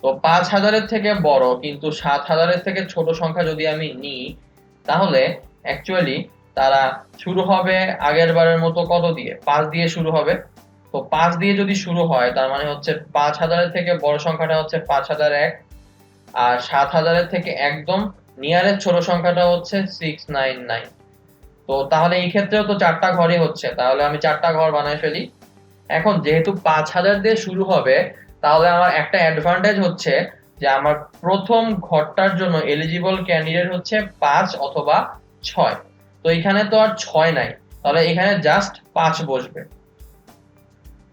তো 5000 এর থেকে বড় কিন্তু 7000 এর থেকে ছোট সংখ্যা যদি আমি নিই, তাহলে অ্যাকচুয়ালি তারা শুরু হবে আগের বারের মতো কত দিয়ে? 5 দিয়ে শুরু হবে। তো 5 দিয়ে যদি শুরু হয়, তার মানে হচ্ছে 5000 এর থেকে বড় সংখ্যাটা হচ্ছে 5001, আর 7000 এর থেকে একদম নিয়ারেস্ট ছোট সংখ্যাটা হচ্ছে 699। তো তাহলে এই ক্ষেত্রেও তো 4টা ঘরই হচ্ছে। তাহলে আমি 4টা ঘর বানায় ফেলি। এখন যেহেতু 5000 দিয়ে শুরু হবে, তাহলে আমার একটা অ্যাডভান্টেজ হচ্ছে যে আমার প্রথম ঘরটার জন্য এলিজিবল ক্যান্ডিডেট হচ্ছে 5 অথবা 6। তো এখানে তো আর 6 নাই, তাহলে এখানে জাস্ট 5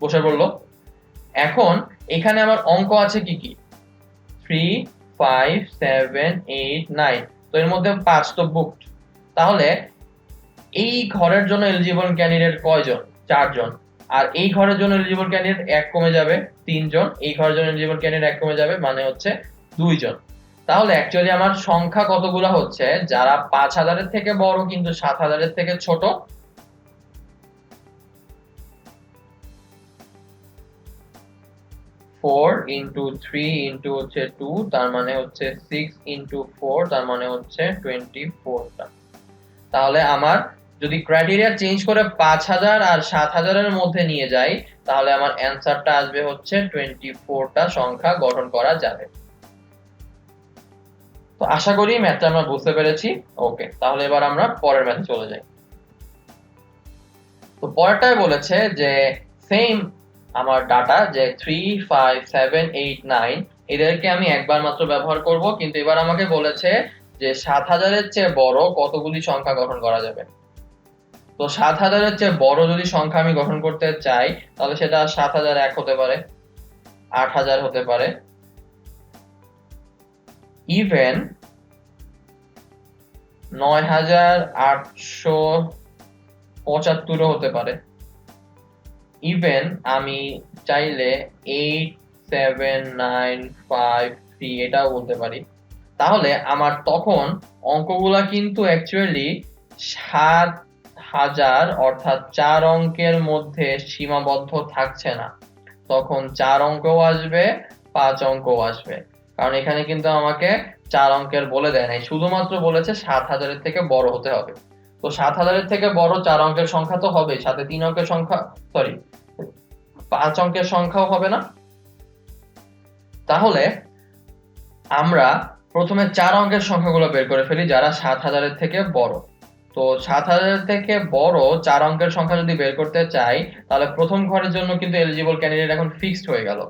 বসে পড়লো। এখন এখানে আমার অঙ্ক আছে কি কি? 3 5 7 8 9। তো এর মধ্যে 5 তো বুকড। তাহলে এই ঘরের জন্য এলিজিবল ক্যান্ডিডেট কয়জন? 4 জন। আর এই ঘরের জন্য এলিজিবল ক্যান্ডিডেট 1 কমে যাবে, 3 জন। এই ঘরের জন্য এলিজিবল ক্যান্ডিডেট 1 কমে যাবে, মানে হচ্ছে 2 জন। তাহলে অ্যাকচুয়ালি আমার সংখ্যা কতগুলো হচ্ছে যারা 5000-এর থেকে বড় কিন্তু 7000-এর থেকে ছোট? 4 ইন্টু 3 ইন্টু হচ্ছে 2, তার মানে হচ্ছে 6 ইন্টু 4, তার মানে হচ্ছে 24টা। তাহলে আমার যদি ক্রাইটেরিয়া চেঞ্জ করে 5000 আর 7000-এর মধ্যে নিয়ে যাই, তাহলে আমার অ্যান্সারটা আসবে হচ্ছে 24টা সংখ্যা গঠন করা যাবে। তো আশা করি ম্যাথটা আমরা বুঝতে পেরেছি। ওকে, তাহলে এবার আমরা পরের ম্যাথে চলে যাই। তো পরেরটায় বলেছে যে সেম আমার ডাটা যে 3, 5, 7, 8, 9 এদেরকে আমি একবার মাত্র ব্যবহার করব, কিন্তু এবার আমাকে বলেছে যে 7000-এর চেয়ে বড় কতগুলি সংখ্যা গঠন করা যাবে। তো 7000-এর চেয়ে বড় যদি সংখ্যা আমি গঠন করতে চাই, তাহলে সেটা 7001 হতে পারে, 8000 হতে পারে, ইভেন 9875 হতে পারে, ইভেন আমি চাইলে 87953 এটাও বলতে পারি। তাহলে আমার তখন অঙ্কগুলা কিন্তু অ্যাকচুয়ালি 7000 অর্থাৎ 4 অঙ্কের মধ্যে সীমাবদ্ধ থাকছে না, তখন 4 অঙ্কও আসবে, 5 অঙ্কও আসবে, কারণ এখানে কিন্তু আমাকে 4 অঙ্কের বলে দেয় নাই, শুধুমাত্র বলেছে 7000-এর থেকে বড় হতে হবে। তো 7000-এর থেকে বড় 4 অঙ্কের সংখ্যা তো হবে, সাথে 3 অঙ্কের সংখ্যা, সরি 5 অঙ্কের সংখ্যাও হবে না। তাহলে আমরা প্রথমে 4 অঙ্কের সংখ্যাগুলো বের করে ফেলি যারা 7000-এর থেকে বড়। তো 7000-এর থেকে বড় 4 অঙ্কের সংখ্যা যদি বের করতে চাই, তাহলে প্রথম ঘরের জন্য কিন্তু এলিজিবল ক্যান্ডিডেট এখন ফিক্সড হয়ে গেল,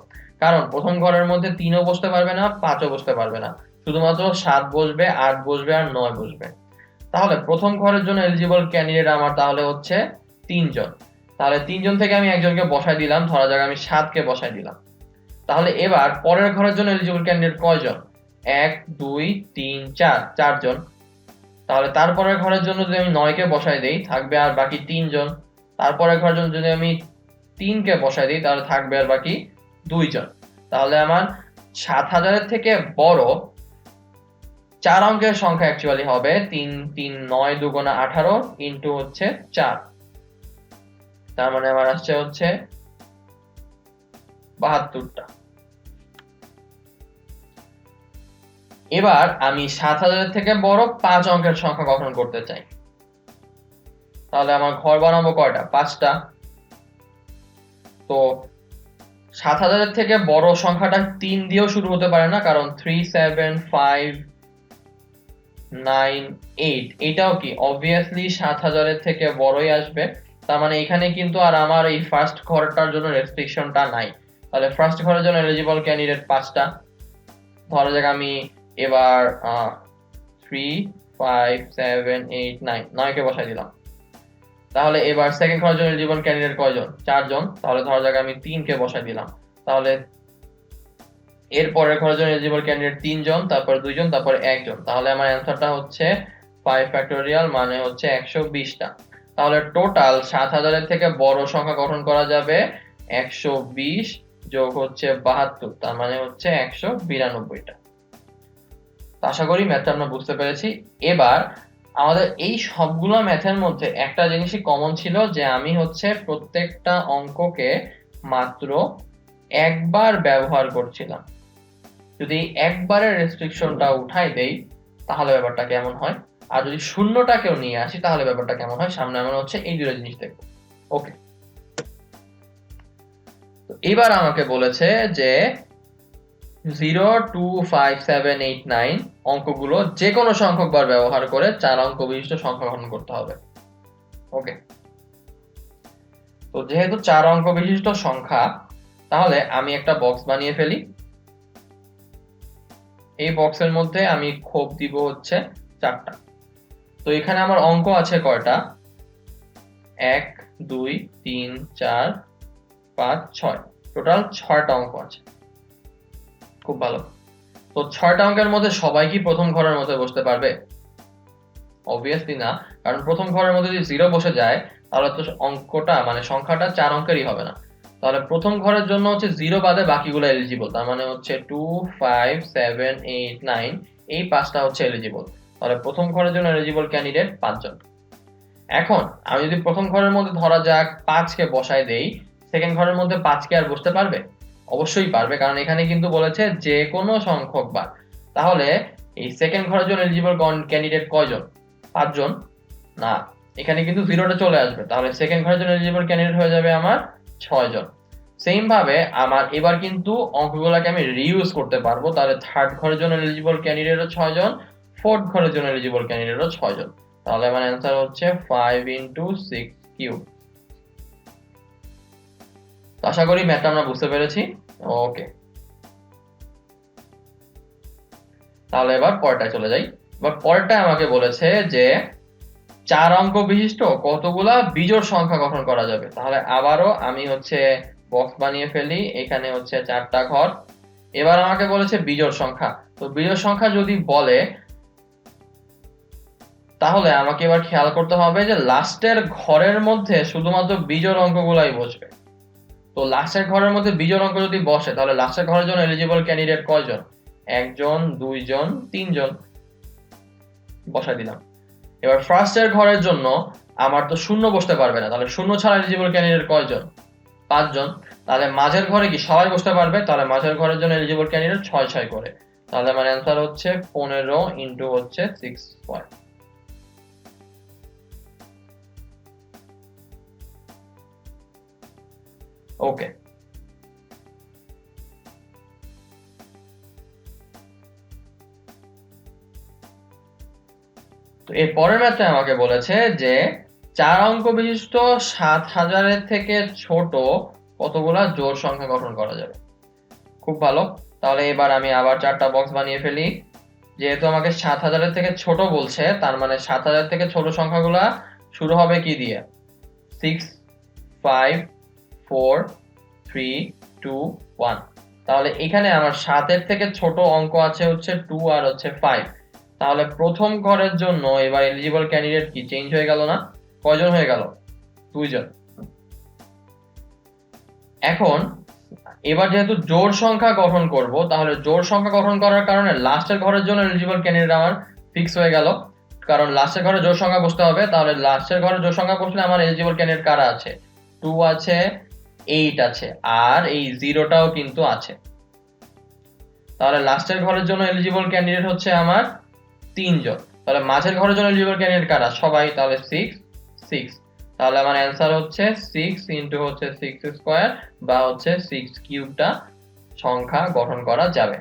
কারণ প্রথম ঘরের মধ্যে 3ও বসতে পারবে না, 5ও বসতে পারবে না, শুধুমাত্র 7 বসবে, 8 বসবে আর 9 বসবে। তাহলে প্রথম ঘরের জন্য এলিজিবল ক্যান্ডিডেট আমার তাহলে হচ্ছে 3 জন। তাহলে 3 জন থেকে আমি একজনকে বসাই দিলাম, ধরা যাক আমি 7 কে বসাই দিলাম। তাহলে এবার পরের ঘরের জন্য এলিজিবল ক্যান্ডিডেট কয়জন? 1, 2, 3, 4, 4 জন। তাহলে তারপরের ঘরের জন্য যদি আমি 9 কে বসাই দেই, থাকবে আর বাকি 3 জন। তারপরের ঘরের জন্য যদি আমি 3 কে বসাই দিই, তাহলে থাকবে আর বাকি 2 জন। তাহলে আমার 7000-এর থেকে বড় 4 অঙ্কের সংখ্যা অ্যাকচুয়ালি হবে 3, 3, 9 দুগুণা 18 ইন্টু হচ্ছে 4, তার মানে আমার আসছে হচ্ছে 72টা। এবার আমি 7000-এর থেকে বড় 5 অঙ্কের সংখ্যা গঠন করতে চাই, তাহলে আমার ঘর বানাবো কয়টা? 5টা। তো 7000-এর থেকে বড় সংখ্যাটা 3 দিয়েও শুরু হতে পারে না, কারণ 3, 7, 5, 9, 8 এটাও কি অবভিয়াসলি 7000-এর থেকে বড়ই আসবে। তার মানে এখানে কিন্তু আর আমার এই ফার্স্ট ঘরটার জন্য রেস্ট্রিকশনটা নাই। তাহলে ফার্স্ট ঘরের জন্য এলিজিবল ক্যান্ডিডেট 5টা। ধরা যাক আমি এবার 3, 5, 7, 8, 9 9 কে বসাই দিলাম। তাহলে এবার সেকেন্ড ঘরের জন্য এলিজিবল ক্যান্ডিডেট কয়জন? 4 জন। তাহলে ধরা যাক আমি 3 কে বসাই দিলাম। তাহলে এর পরের ঘরের জন্য এলিজিবল ক্যান্ডিডেট 3 জন, তারপর 2 জন, তারপর 1 জন। তাহলে আমার অ্যানসারটা হচ্ছে 5 ফ্যাক্টোরিয়াল, মানে হচ্ছে 120টা। তাহলে টোটাল 7000 এর থেকে বড় সংখ্যা গঠন করা যাবে 120 যোগ হচ্ছে 72, তার মানে হচ্ছে 192টা। আশা করি ম্যাথটা আমরা বুঝতে পেরেছি। এবার আমাদের এই সবগুলো ম্যাথের মধ্যে একটা জিনিসই কমন ছিল, যে আমি হচ্ছে প্রত্যেকটা অঙ্ককে মাত্র একবার ব্যবহার করছিলাম। যদি একবারের রেস্ট্রিকশনটা উঠাই দেই, তাহলে ব্যাপারটা কেমন হয়, আর যদি শূন্যটাকেও নিয়ে আসি তাহলে ব্যাপারটা কেমন হয়, সামনে আমরা হচ্ছে এই দুটো জিনিস দেখব। ওকে, তো এবার আমাকে বলেছে যে 0, 2, 5, 7, 8, 9 অঙ্কগুলো যে কোনো সংখ্যক বার ব্যবহার করে 4 অঙ্ক বিশিষ্ট সংখ্যা গঠন করতে হবে। ওকে, তো যেহেতু 4 অঙ্ক বিশিষ্ট সংখ্যা, তাহলে আমি একটা বক্স বানিয়ে ফেলি। এই বক্সের মধ্যে আমি খোপ দিব হচ্ছে 4টা। তো এখানে আমার অঙ্ক আছে কয়টা? 1, 2, 3, 4, 5, 6, টোটাল 6টা অঙ্ক আছে। খুব ভালো। তো 6টা অঙ্কের মধ্যে সবাই কি প্রথম ঘরের মধ্যে বসতে পারবে? অবভিয়াসলি না, কারণ প্রথম ঘরের মধ্যে যদি 0 বসে যায়, তাহলে তো অঙ্কটা মানে সংখ্যাটা 4 অঙ্কেরই হবে না। তাহলে প্রথম ঘরের জন্য হচ্ছে 0 বাদে বাকিগুলো এলিজিবল, তার মানে হচ্ছে 2 5 7 8 9 এই পাঁচটা হচ্ছে এলিজিবল। তাহলে প্রথম ঘরের জন্য এলিজিবল ক্যান্ডিডেট 5 জন। এখন আমি যদি প্রথম ঘরের মধ্যে ধরা যাক 5 কে বসাই দেই, সেকেন্ড ঘরের মধ্যে 5 কে আর বসতে পারবে? অবশ্যই পারবে, কারণ এখানে কিন্তু বলেছে যে কোনো সংখ্যক বার। তাহলে এই সেকেন্ড ঘরের জন্য এলিজিবল ক্যান্ডিডেট কয়জন? 5 জন না, এখানে কিন্তু জিরোটা চলে আসবে, তাহলে সেকেন্ড ঘরের জন্য এলিজিবল ক্যান্ডিডেট হয়ে যাবে আমার 6 জন। সেম ভাবে আমার এবার কিন্তু অঙ্কগুলোকে আমি রিইউজ করতে পারবো, তাহলে থার্ড ঘরের জন্য এলিজিবল ক্যান্ডিডেটও 6 জন, ফোর্থ ঘরের জন্য এলিজিবল ক্যান্ডিডেটও 6 জন। তাহলে আমার অ্যান্সার হচ্ছে 5 × 6 কিউব। তো আশা করি ম্যাথটা আমরা বুঝতে পেরেছি। ওকে, তাহলে এবার পরেরটায় চলে যাই। এবার পরেরটায় আমাকে বলেছে যে 4 অঙ্ক বিশিষ্ট কতগুলা বিজোড় সংখ্যা গঠন করা যাবে। তাহলে আবারও আমি হচ্ছে বক্স বানিয়ে ফেলি, এখানে হচ্ছে 4টা ঘর। এবার আমাকে বলেছে বিজোড় সংখ্যা। তো বিজোড় সংখ্যা যদি বলে তাহলে আমাকে এবার খেয়াল করতে হবে যে লাস্টের ঘরের মধ্যে শুধুমাত্র বিজোড় অঙ্কগুলাই বসবে। তো লাস্টের ঘরের মধ্যে বিজোড় অঙ্ক যদি বসে তাহলে লাস্টের ঘরের জন্য এলিজিবল ক্যান্ডিডেট কয়জন? 1 জন, 2 জন, 3 জন। বসাই দিলাম। এবার ফার্স্টের ঘরের জন্য আমার তো শূন্য বসতে পারবে না, তাহলে শূন্য ছাড়া এলিজিবল ক্যান্ডিডেট কয়জন? 5 জন। তাহলে মাঝের ঘরে কি সবাই বসতে পারবে? তাহলে মাঝের ঘরের জন্য এলিজিবল ক্যান্ডিডেট 6 6 করে। তাহলে আমার অ্যান্সার হচ্ছে 15 ইনটু হচ্ছে 6 স্কয়ার। ওকে, তো এর পরের ম্যাথে আমাকে বলেছে যে 4 অঙ্ক বিশিষ্ট 7000 এর থেকে ছোট কতগুলা জোড় সংখ্যা গঠন করা যাবে। খুব ভালো, তাহলে এবার আমি আবার 4টা বক্স বানিয়ে ফেলি। যেহেতু আমাকে 7000 এর থেকে ছোট বলছে, তার মানে 7000 থেকে ছোট সংখ্যাগুলা শুরু হবে কি দিয়ে? 6 5 4 3 2 1। তাহলে এখানে আমার 7 এর থেকে ছোট অঙ্ক আছে হচ্ছে 2 আর হচ্ছে 5। তাহলে প্রথম ঘরের জন্য এবার এলিজিবল ক্যান্ডিডেট কি চেঞ্জ হয়ে গেল না? কয়জন হয়ে গেল? 2 জন। এখন এবার যেহেতু জোড় সংখ্যা গঠন করব, তাহলে জোড় সংখ্যা গঠন করার কারণে লাস্টের ঘরের জন্য এলিজিবল ক্যান্ডিডেট আমার ফিক্স হয়ে গেল, কারণ লাস্টের ঘরে জোড় সংখ্যা বসতে হবে। তাহলে লাস্টের ঘরে জোড় সংখ্যা বসলে আমার এলিজিবল ক্যান্ডিডেট কারা আছে? 2 আছে, 8 আছে, আর এই 0টাও কিন্তু আছে। তাহলে লাস্টের ঘরের জন্য এলিজিবল ক্যান্ডিডেট হচ্ছে আমার 3 জন। তাহলে মাঝের ঘরের জন্য এলিজিবল ক্যান্ডিডেট কারা? সবাই। তাহলে 6 6। তাহলে আমার অ্যান্সার হচ্ছে 6 ইনটু হচ্ছে 6 স্কয়ার বা হচ্ছে 6 কিউবটা সংখ্যা গঠন করা যাবে।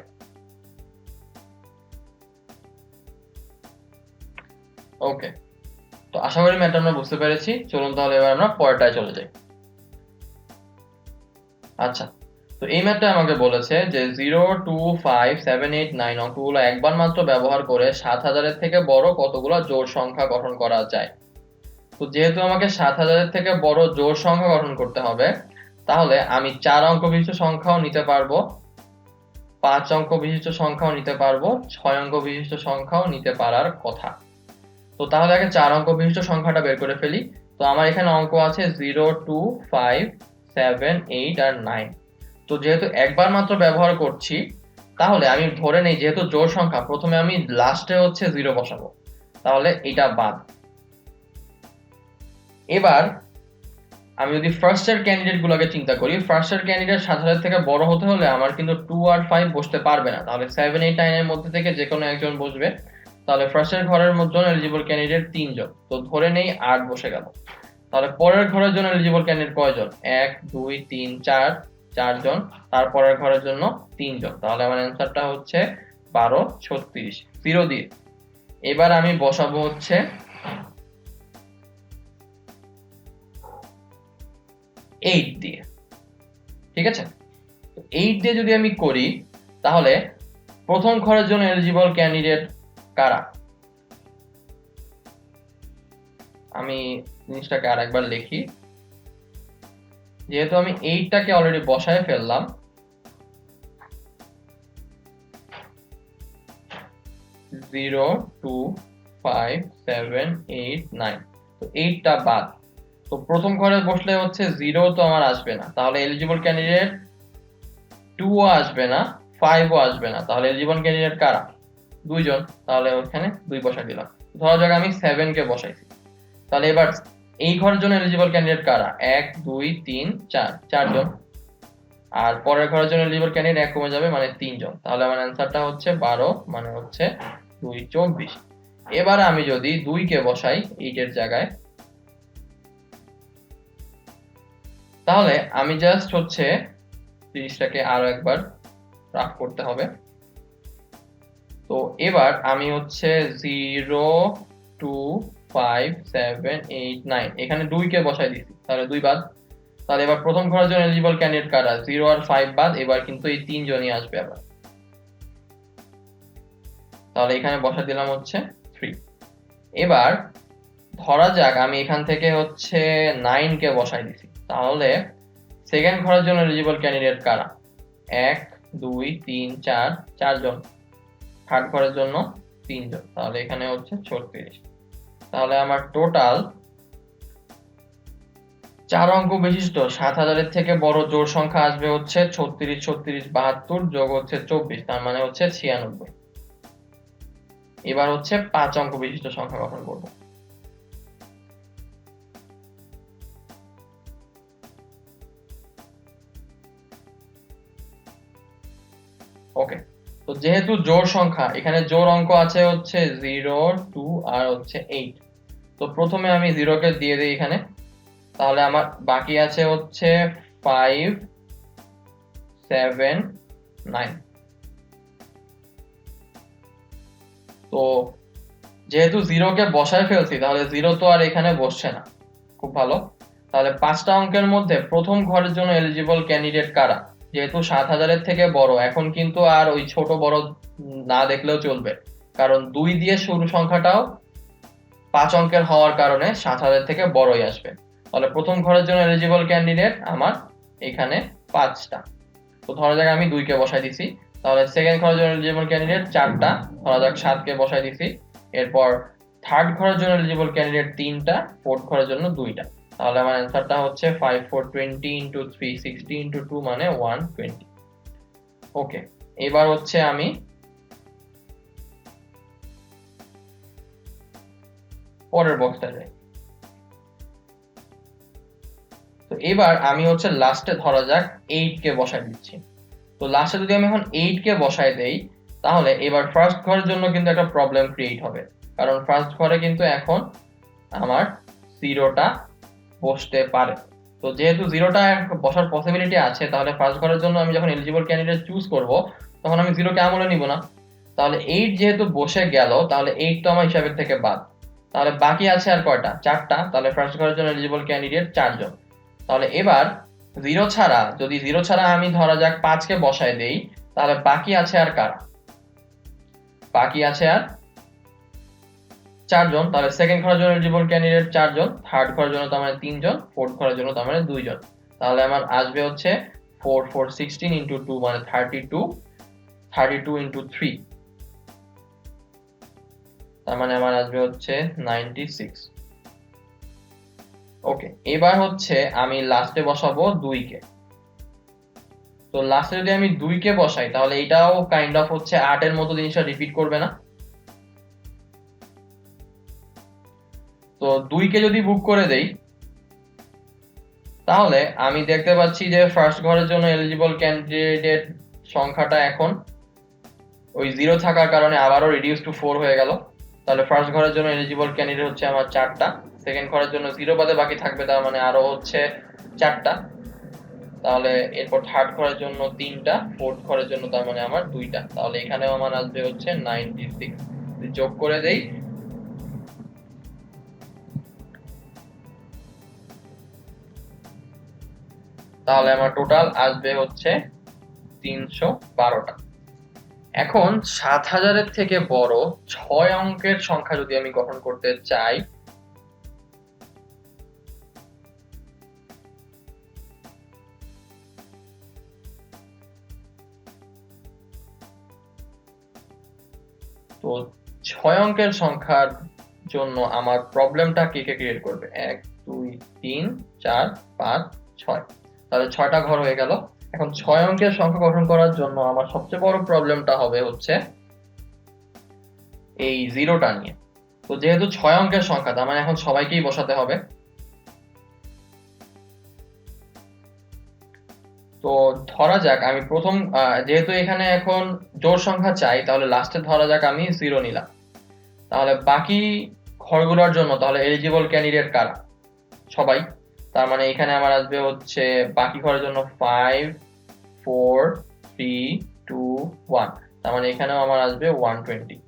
ওকে, তো আশা করি ম্যাথটা আমরা বুঝতে পেরেছি। চলুন তাহলে এবার আমরা পরেরটায় চলে যাই। আচ্ছা, তো এই ম্যাথটা আমাকে বলেছে যে 0 2 5 7 8 9 অঙ্কগুলো একবার মাত্র ব্যবহার করে 7000 এর থেকে বড় কতগুলো জোড় সংখ্যা গঠন করা যায়। তো যেহেতু আমাকে 7000 এর থেকে বড় জোড় সংখ্যা গঠন করতে হবে, তাহলে আমি 4 অঙ্ক বিশিষ্ট সংখ্যাও নিতে পারবো, 5 অঙ্ক বিশিষ্ট সংখ্যাও নিতে পারবো, 6 অঙ্ক বিশিষ্ট সংখ্যাও নিতে পারার কথা। তো তাহলে আগে 4 অঙ্ক বিশিষ্ট সংখ্যাটা বের করে ফেলি। তো আমার এখানে অঙ্ক আছে 0 2 5 7 8 আর 9। তো যেহেতু একবার মাত্র ব্যবহার করছি, তাহলে আমি ধরে নেই যেহেতু জোড় সংখ্যা, প্রথমে আমি লাস্টে হচ্ছে 0 বসাবো, তাহলে এটা বাদ। এবার আমি যদি ফার্স্টের ক্যান্ডিডেট গুলোকে চিন্তা করি, ফার্স্টের ক্যান্ডিডেট 7000 থেকে বড় হতে হলে আমার কিন্তু 2 আর 5 বসতে পারবে না, তাহলে 7 8 9 এর মধ্যে থেকে যে কোনো একজন বসবে। তাহলে ফার্স্টের ঘরের মধ্যে এলিজিবল ক্যান্ডিডেট 3 জন, তো ধরে নেই 8 বসে গেল। তাহলে পরের ঘরের জন্য এলিজিবল ক্যান্ডিডেট কয়জন? 1 2 3 4 4 জন, তারপরের ঘরের জন্য 3 জন। তাহলে আমার অ্যান্সারটা হচ্ছে 12 36 0 দিয়ে। এবার আমি বসাবো হচ্ছে 8 দিয়ে। ঠিক আছে, 8 দিয়ে যদি আমি করি তাহলে প্রথম ঘরের জন্য এলিজিবল ক্যান্ডিডেট কারা? আমি জিনিসটাকে আরেকবার লিখি। যেহেতু আমি 8টাকে অলরেডি বসায় ফেললাম, 0 2 5 7 8 9, তো 8টা বাদ। তো তো প্রথম ঘরে বসলে হচ্ছে 0 তো আমার আসবে না, তাহলে এলিজিবল ক্যান্ডিডেট 2 ও আসবে না, 5 ও আসবে না, তাহলে এলিজিবল ক্যান্ডিডেট কারা? দুইজন, তাহলে ওখানে 2 বসাই দিলাম। ধরা যাক আমি 7 কে বসাইছি, তাহলে এবার এই ঘরের জন্য এলিজিবল ক্যান্ডিডেট কারা? 1 2 3 4, চারজন। আর পরের ঘরের জন্য এলিজিবল ক্যান্ডিডেট 1 কমে যাবে, মানে 3 জন। তাহলে আমার অ্যান্সারটা হচ্ছে 12, মানে হচ্ছে 2 24। এবার আমি যদি 2 কে বসাই 8 এর জায়গায়, তাহলে আমি জাস্ট হচ্ছে জিনিসটাকে আরো একবার রাফ করতে হবে। তো এবার আমি হচ্ছে 0 2 5 7 8 9 এখানে 2 কে বসাই দিছি, তাহলে 2 বাদ। তাহলে এবার প্রথম ঘরের জন্য এলিজিবল ক্যান্ডিডেট কারা? 0 আর 5 বাদ, এবার কিন্তু এই 3 জনই আসবে আবার। তাহলে এখানে বসা দিলাম হচ্ছে 3। এবার ধরা যাক আমি এখান থেকে হচ্ছে 9 কে বসাই দিছি, তাহলে সেকেন্ড ঘরের জন্য এলিজিবল ক্যান্ডিডেট কারা? 1 2 3 4, চারজন। থার্ড ঘরের জন্য 3 জন, তাহলে এখানে হচ্ছে 36। তাহলে আমার টোটাল 4 অঙ্ক বিশিষ্ট 7000 এর থেকে বড় জোড় সংখ্যা আসবে হচ্ছে 36 36 72 যোগ হচ্ছে 24, তার মানে হচ্ছে 96। এবার হচ্ছে 5 অঙ্ক বিশিষ্ট সংখ্যা গঠন করব। ওকে, তো যেহেতু জোড় সংখ্যা, এখানে জোড় অঙ্ক আছে হচ্ছে 0 2 আর হচ্ছে 8। তো প্রথমে আমি 0 কে দিয়ে দিই এখানে, তাহলে আমার বাকি আছে হচ্ছে 5 7 9। তো যেহেতু 0 কে বসায় ফেলছি, তাহলে 0 তো আর এখানে বসছে না। খুব ভালো। তাহলে 5টা অঙ্কের মধ্যে প্রথম ঘরের জন্য এলিজিবল ক্যান্ডিডেট কারা? যেহেতু 7000 এর থেকে বড়, এখন কিন্তু আর ওই ছোট বড় না দেখলেও চলবে, কারণ 2 দিয়ে শুরু সংখ্যাটাও 5 অঙ্কের হওয়ার কারণে 7000 থেকে বড়ই আসবে। তাহলে প্রথম ঘরের জন্য এলিজিবল ক্যান্ডিডেট আমার এখানে 5টা। তো ধরা যাক আমি 2 কে বসাই দিছি, তাহলে সেকেন্ড ঘরের জন্য এলিজিবল ক্যান্ডিডেট 4টা, ধরা যাক 7 কে বসাই দিছি। এরপর থার্ড ঘরের জন্য এলিজিবল ক্যান্ডিডেট 3টা, ফোর্থ ঘরের জন্য 2টা। তাহলে আমার অ্যান্সারটা হচ্ছে 5 4 20 ইনটু 3 60 ইনটু 2, মানে 120। ওকে, এবার হচ্ছে আমি পরের বক্সটা যাই। তো এবার আমি হচ্ছে লাস্টে ধরা যাক 8 কে বসাই দিচ্ছি। তো লাস্টে যদি আমি এখন 8 কে বসাই দেই, তাহলে এবার ফার্স্ট ঘরের জন্য কিন্তু একটা প্রবলেম ক্রিয়েট হবে, কারণ ফার্স্ট ঘরে কিন্তু এখন আমার 0টা বসতে পারে। তো যেহেতু 0টা বসার পসিবিলিটি আছে, তাহলে ফার্স্ট ঘরের জন্য আমি যখন এলিজিবল ক্যান্ডিডেট চুজ করব, তখন আমি 0 কে আমলে নিব না। তাহলে 8 যেহেতু বসে গেল, তাহলে 8 তো আমার হিসাবের থেকে বাদ। তাহলে বাকি আছে আর কয়টা? 4টা। তাহলে ফার্স্ট ঘরের জন্য এলিজিবল ক্যান্ডিডেট 4 জন। তাহলে এবার 0 ছাড়া, যদি 0 ছাড়া আমি ধরা যাক 5 কে বসায় দেই, তাহলে বাকি আছে আর কারা? বাকি আছে আর 4 জন। তাহলে সেকেন্ড ঘরের জন্য এলিজিবল ক্যান্ডিডেট 4 জন, থার্ড ঘরের জন্য তার মানে 3 জন, ফোর্থ ঘরের জন্য তার মানে 2 জন। তাহলে আমার আসবে হচ্ছে 4 4 16 ইনটু 2, মানে 32, 32 ইনটু 3, তার মানে আমার আসবে হচ্ছে 96। ওকে, এবার হচ্ছে আমি লাস্টে বসাবো 2 কে। তো লাস্টে যদি আমি 2 কে বসাই, তাহলে এটাও কাইন্ড অফ হচ্ছে 8 এর মতো জিনিসটা রিপিট করবে না? তো 2 কে যদি বুক করে দেই, তাহলে আমি দেখতে পাচ্ছি যে ফার্স্ট ঘরের জন্য এলিজিবল ক্যান্ডিডেট সংখ্যাটা এখন ওই 0 থাকার কারণে আবারও রিডিউস টু 4 হয়ে গেল। তাহলে ফার্স্ট ঘরের জন্য এলিজিবল ক্যান্ডিডেট হচ্ছে আমার 4টা, সেকেন্ড ঘরের জন্য 0 বাদে বাকি থাকবে, তার মানে আরো হচ্ছে 4টা। তাহলে এরপর থার্ড ঘরের জন্য 3টা, ফোর্থ ঘরের জন্য তার মানে আমার 2টা। তাহলে এখানেও আমার আসবে হচ্ছে 96। যোগ করে দেই, তাহলে আমার টোটাল আসবে হচ্ছে 312টা। এখন 7000 এর থেকে বড় 6 অঙ্কের সংখ্যা যদি আমি গঠন করতে চাই, তো 6 অঙ্কের সংখ্যার জন্য আমার প্রবলেমটা কে কে ক্রিয়েট করবে? 1 2 3 4 5 6, তাহলে 6টা ঘর হয়ে গেল। এখন 6 অঙ্কের সংখ্যা গঠন করার জন্য আমার সবচেয়ে বড় প্রবলেমটা হবে হচ্ছে এই জিরোটা নিয়ে। তো যেহেতু 6 অঙ্কের সংখ্যা, তার মানে এখন সবাইকেই বসাতে হবে। তো ধরা যাক আমি প্রথম, যেহেতু এখানে এখন জোড় সংখ্যা চাই, তাহলে লাস্টে ধরা যাক আমি 0 নিলাম। তাহলে বাকি ঘরগুলোর জন্য তাহলে এলিজিবল ক্যান্ডিডেট কারা? সবাই। তার মানে এখানে আমার আসবে হচ্ছে বাকি ঘরের জন্য 5 4 3 2 1, তার মানে এখানেও আমার আসবে 120।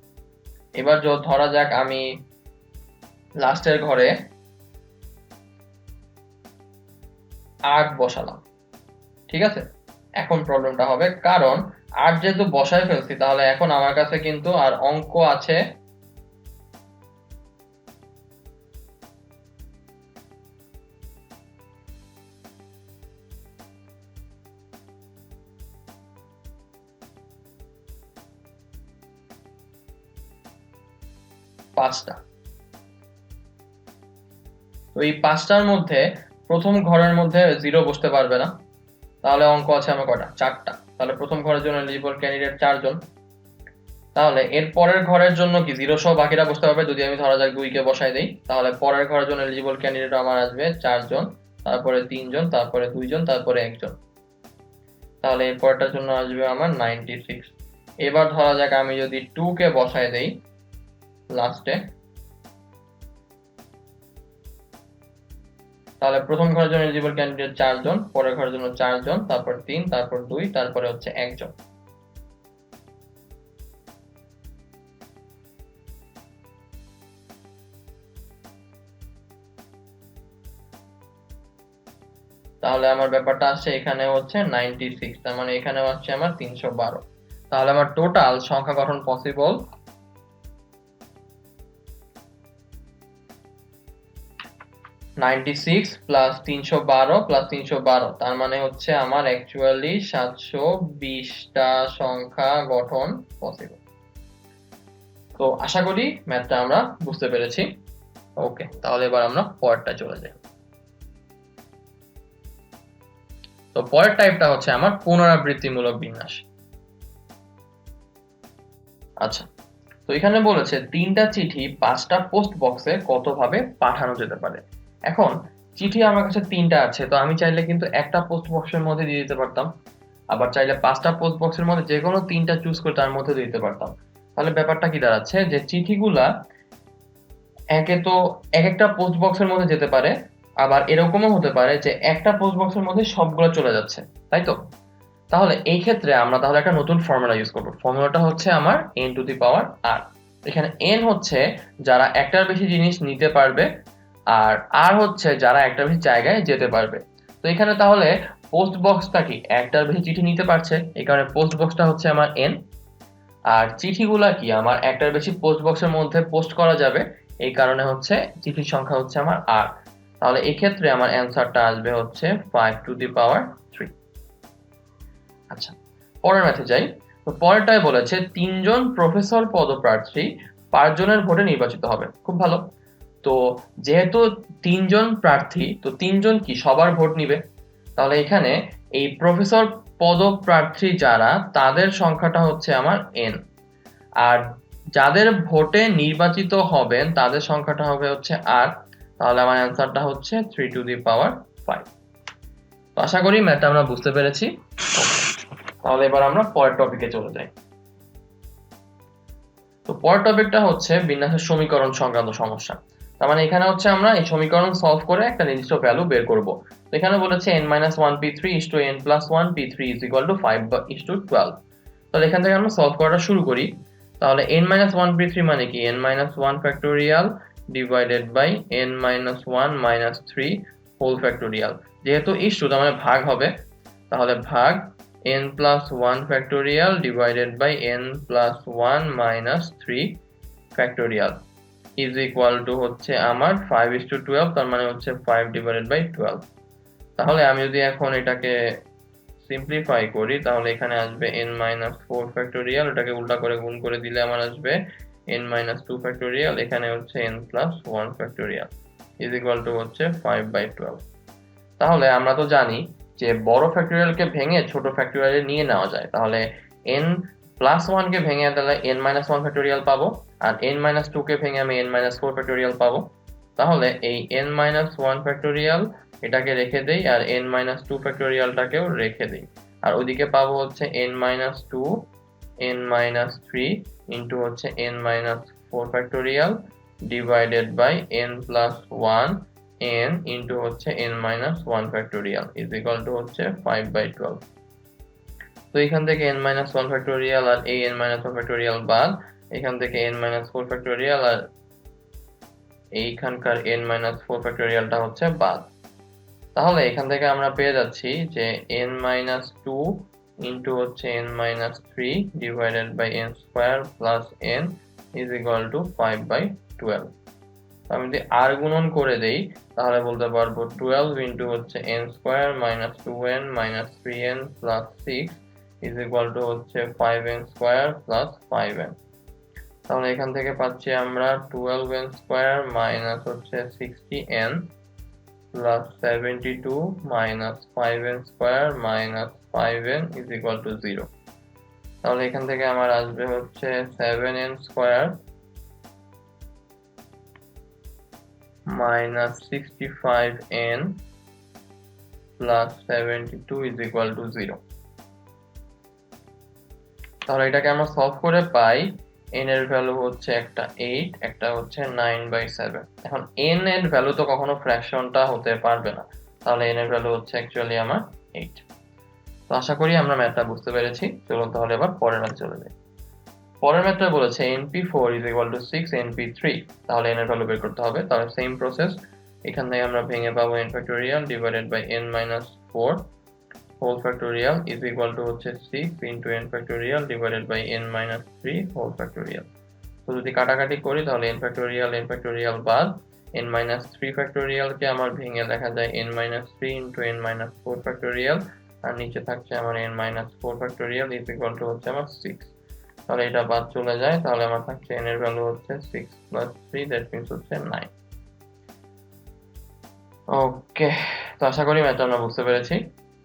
এবার ধরা যাক আমি লাস্টের ঘরে 8 বসালাম, ঠিক আছে। এখন প্রবলেমটা হবে, কারণ 8 যেহেতু বসায় ফেলছি, তাহলে এখন আমার কাছে কিন্তু আর অঙ্ক আছে 5টা। তো এই 5টার মধ্যে প্রথম ঘরের মধ্যে 0 বসতে পারবে না, তাহলে অঙ্ক আছে আমার কয়টা? 4টা। তাহলে প্রথম ঘরের জন্য এলিজিবল ক্যান্ডিডেট 4 জন। তাহলে এর পরের ঘরের জন্য কি 0 সহ বাকিরা বসতে পারবে? যদি আমি ধরা যাক 2 কে বসাই দেই, তাহলে পরের ঘরের জন্য এলিজিবল ক্যান্ডিডেট আমার আসবে 4 জন, তারপরে 3 জন, তারপরে 2 জন, তারপরে 1 জন। তাহলে এর পরেরটার জন্য আসবে আমার 96। এবার ধরা যাক আমি যদি 2 কে বসাই দেই লাস্টে, তাহলে প্রথম ঘরের জন্য এলিজিবল ক্যান্ডিডেট 4 জন, পরের ঘরের জন্য 4 জন, তারপর 3, তারপর 2, তারপরে হচ্ছে 1 জন। তাহলে আমার ব্যাপারটা আসছে এখানে হচ্ছে 96, তার মানে এখানে আসছে আমার 312। তাহলে আমার টোটাল সংখ্যা গঠন পসিবল 96 প্লাস 312 প্লাস 312, তার মানে হচ্ছে আমার অ্যাকচুয়ালি 720টা সংখ্যা গঠন পসিবল। তো আশা করি ম্যাথটা আমরা বুঝতে পেরেছি। ওকে, তাহলে এবার আমরা পরেরটা চলে যাই। তো পরের টাইপটা হচ্ছে আমার পুনরাবৃত্তিমূলক বিন্যাস। আচ্ছা, তো এখানে বলেছে 3টা চিঠি 5টা পোস্ট বক্সে কতভাবে পাঠানো যেতে পারে। এখন চিঠি আমার কাছে 3টা আছে, তো আমি চাইলে কিন্তু একটা পোস্ট বক্সের মধ্যে দিয়ে দিতে পারতাম, আবার চাইলে 5টা পোস্ট বক্সের মধ্যে যে কোনো 3টা চুজ করে তার মধ্যে দিতে পারতাম। তাহলে ব্যাপারটা কি দাঁড়াচ্ছে যে চিঠিগুলা একে তো এক একটা পোস্ট বক্সের মধ্যে যেতে পারে, আবার এরকমও হতে পারে যে একটা পোস্ট বক্সের মধ্যে সবগুলো চলে যাচ্ছে, তাই তো। তাহলে এই ক্ষেত্রে আমরা তাহলে একটা নতুন ফর্মুলা ইউজ করব। ফর্মুলাটা হচ্ছে আমার n to the power r। এখানে n হচ্ছে যারা একটার বেশি জিনিস নিতে পারবে, আর r হচ্ছে যারা একটার বেশি জায়গায় যেতে পারবে। তো এখানে তাহলে পোস্ট বক্সটা কি একটার বেশি চিঠি নিতে পারছে, এই কারণে পোস্ট বক্সটা হচ্ছে আমার n। আর চিঠিগুলা কি আমার একটার বেশি পোস্ট বক্সের মধ্যে পোস্ট করা যাবে, এই কারণে হচ্ছে চিঠির সংখ্যা হচ্ছে আমার r। তাহলে এই ক্ষেত্রে আমার অ্যানসারটা আসবে হচ্ছে 5 টু দি পাওয়ার 3। আচ্ছা, পরের ম্যাথে যাই। তো পরেরটায় বলেছে 3 জন প্রফেসর পদপ্রার্থী 5 জনের ভোটে নির্বাচিত হবে। খুব ভালো। তো যেহেতু 3 জন প্রার্থী, তো 3 জন কি সবার ভোট নিবে, তাহলে এখানে এই প্রফেসর পদপ্রার্থী যারা, তাদের সংখ্যাটা হচ্ছে আমার n, আর যাদের ভোটে নির্বাচিত হবেন তাদের সংখ্যাটা হবে হচ্ছে r। তাহলে আমার অ্যানসারটা হচ্ছে 3 টু দি পাওয়ার 5। তো আশা করি ম্যাথটা আমরা বুঝতে পেরেছি। তাহলে এবার আমরা পরের টপিকে চলে যাই। তো পরের টপিকটা হচ্ছে বিন্যাসের সমীকরণ সংক্রান্ত সমস্যা। তার মানে এখানে হচ্ছে আমরা এই সমীকরণ সলভ করে একটা নির্দিষ্ট ভ্যালু বের করব। তো এখানে বলেছে n-1p3 n+1 p3 5:12। তাহলে এখান থেকে আমরা সলভ করাটা শুরু করি। তাহলে n-1 p3 মানে কি n-1 factorial divided by n-1 3 whole factorial. যেহেতু ইস্টু তার মানে ভাগ হবে, তাহলে ভাগ n+1 factorial divided by n+1 3 factorial is equal to হচ্ছে আমার 5:12, তার মানে হচ্ছে 5 divided by 12। তাহলে আমি যদি এখন এটাকে সিম্পলিফাই করি, তাহলে এখানে আসবে n-4 factorial, এটাকে উল্টা করে গুণ করে দিলে আমার আসবে n minus 2 ফ্যাক্টোরিয়াল, এখানে হচ্ছে n plus 1 factorial is equal to হচ্ছে 5/12। তাহলে আমরা তো জানি যে বড় ফ্যাক্টোরিয়ালকে ভেঙে ছোট ফ্যাক্টোরিয়ালে নিয়ে নেওয়া যায়, তাহলে n প্লাস 1 কে ভেঙে তাহলে n minus 1 ফ্যাক্টোরিয়াল পাবো, আর n minus 2 কে ভেঙে আমি n minus 4 ফ্যাক্টোরিয়াল পাবো। তাহলে এই n minus 1 ফ্যাক্টোরিয়াল এটাকে রেখে দেই, আর n minus 2 ফ্যাক্টোরিয়ালটাকেও রেখে দেই, আর ওইদিকে পাবো হচ্ছে n minus 2 n minus 3 into হচ্ছে n minus 4 factorial divided by n plus 1 n into হচ্ছে n minus 1 factorial is equal to হচ্ছে 5/12। তো এখান থেকে n minus 1 ফ্যাক্টোরিয়াল আর এই n minus 1 ফ্যাক্টোরিয়াল বাদ, এখান থেকে n minus 4 ফ্যাক্টোরিয়াল আর এইখানকার n minus 4 ফ্যাক্টোরিয়ালটা হচ্ছে বাদ। তাহলে এখান থেকে আমরা পেয়ে যাচ্ছি যে n minus 2 ইন্টু হচ্ছে n minus 3 divided by n square plus n is equal to 5/12। আমি যদি r গুণন করে দেই তাহলে বলতে পারবো 12 ইন্টু হচ্ছে n square minus 2n minus 3n plus 6 is equal to হচ্ছে 5n স্কয়ার প্লাস 5n। তাহলে এখান থেকে পাচ্ছি আমরা 12n স্কয়ার মাইনাস হচ্ছে 60n plus 72 minus 5n square minus 5n is equal two 0। তাহলে এখান থেকে আমার আসবে হচ্ছে 7n square minus 65n plus 72 is equal to 0। তাহলে এটাকে আমরা সলভ করে পাই n এর ভ্যালু হচ্ছে একটা 8, একটা হচ্ছে 9/7। এখন n এর ভ্যালু তো কখনো ফ্র্যাকশনটা হতে পারবে না, তাহলে n এর ভ্যালু হচ্ছে অ্যাকচুয়ালি আমার 8। তো আশা করি আমরা ম্যাথটা বুঝতে পেরেছি। চলুন তাহলে এবার পরের ম্যাথে চলে যাই। পরের ম্যাথটা বলেছে np4 is equal to 6 np3, তাহলে n এর ভ্যালু বের করতে হবে। তাহলে সেম প্রসেস, এখান থেকে আমরা ভেঙে পাবো n factorial divided by n minus 4 whole factorial is equal to হচ্ছে 6 into n factorial divided by n minus 3 whole factorial. তো যদি কাটাকাটি করি তাহলে n ফ্যাক্টোরিয়াল বাদ, n minus 3 ফ্যাক্টোরিয়ালকে আমার ভেঙে লেখা যায় n minus 3 into n minus 4 factorial, আর নিচে থাকছে আমার n minus 4 factorial is equal to হচ্ছে আমার 6। তাহলে এটা বাদ চলে যায়, তাহলে আমার থাকছে n এর ভ্যালু হচ্ছে 6 plus 3 দ্যাট মিন্স হচ্ছে 9। ওকে, তো আশা করি ম্যাথটা আমরা বুঝতে পেরেছি।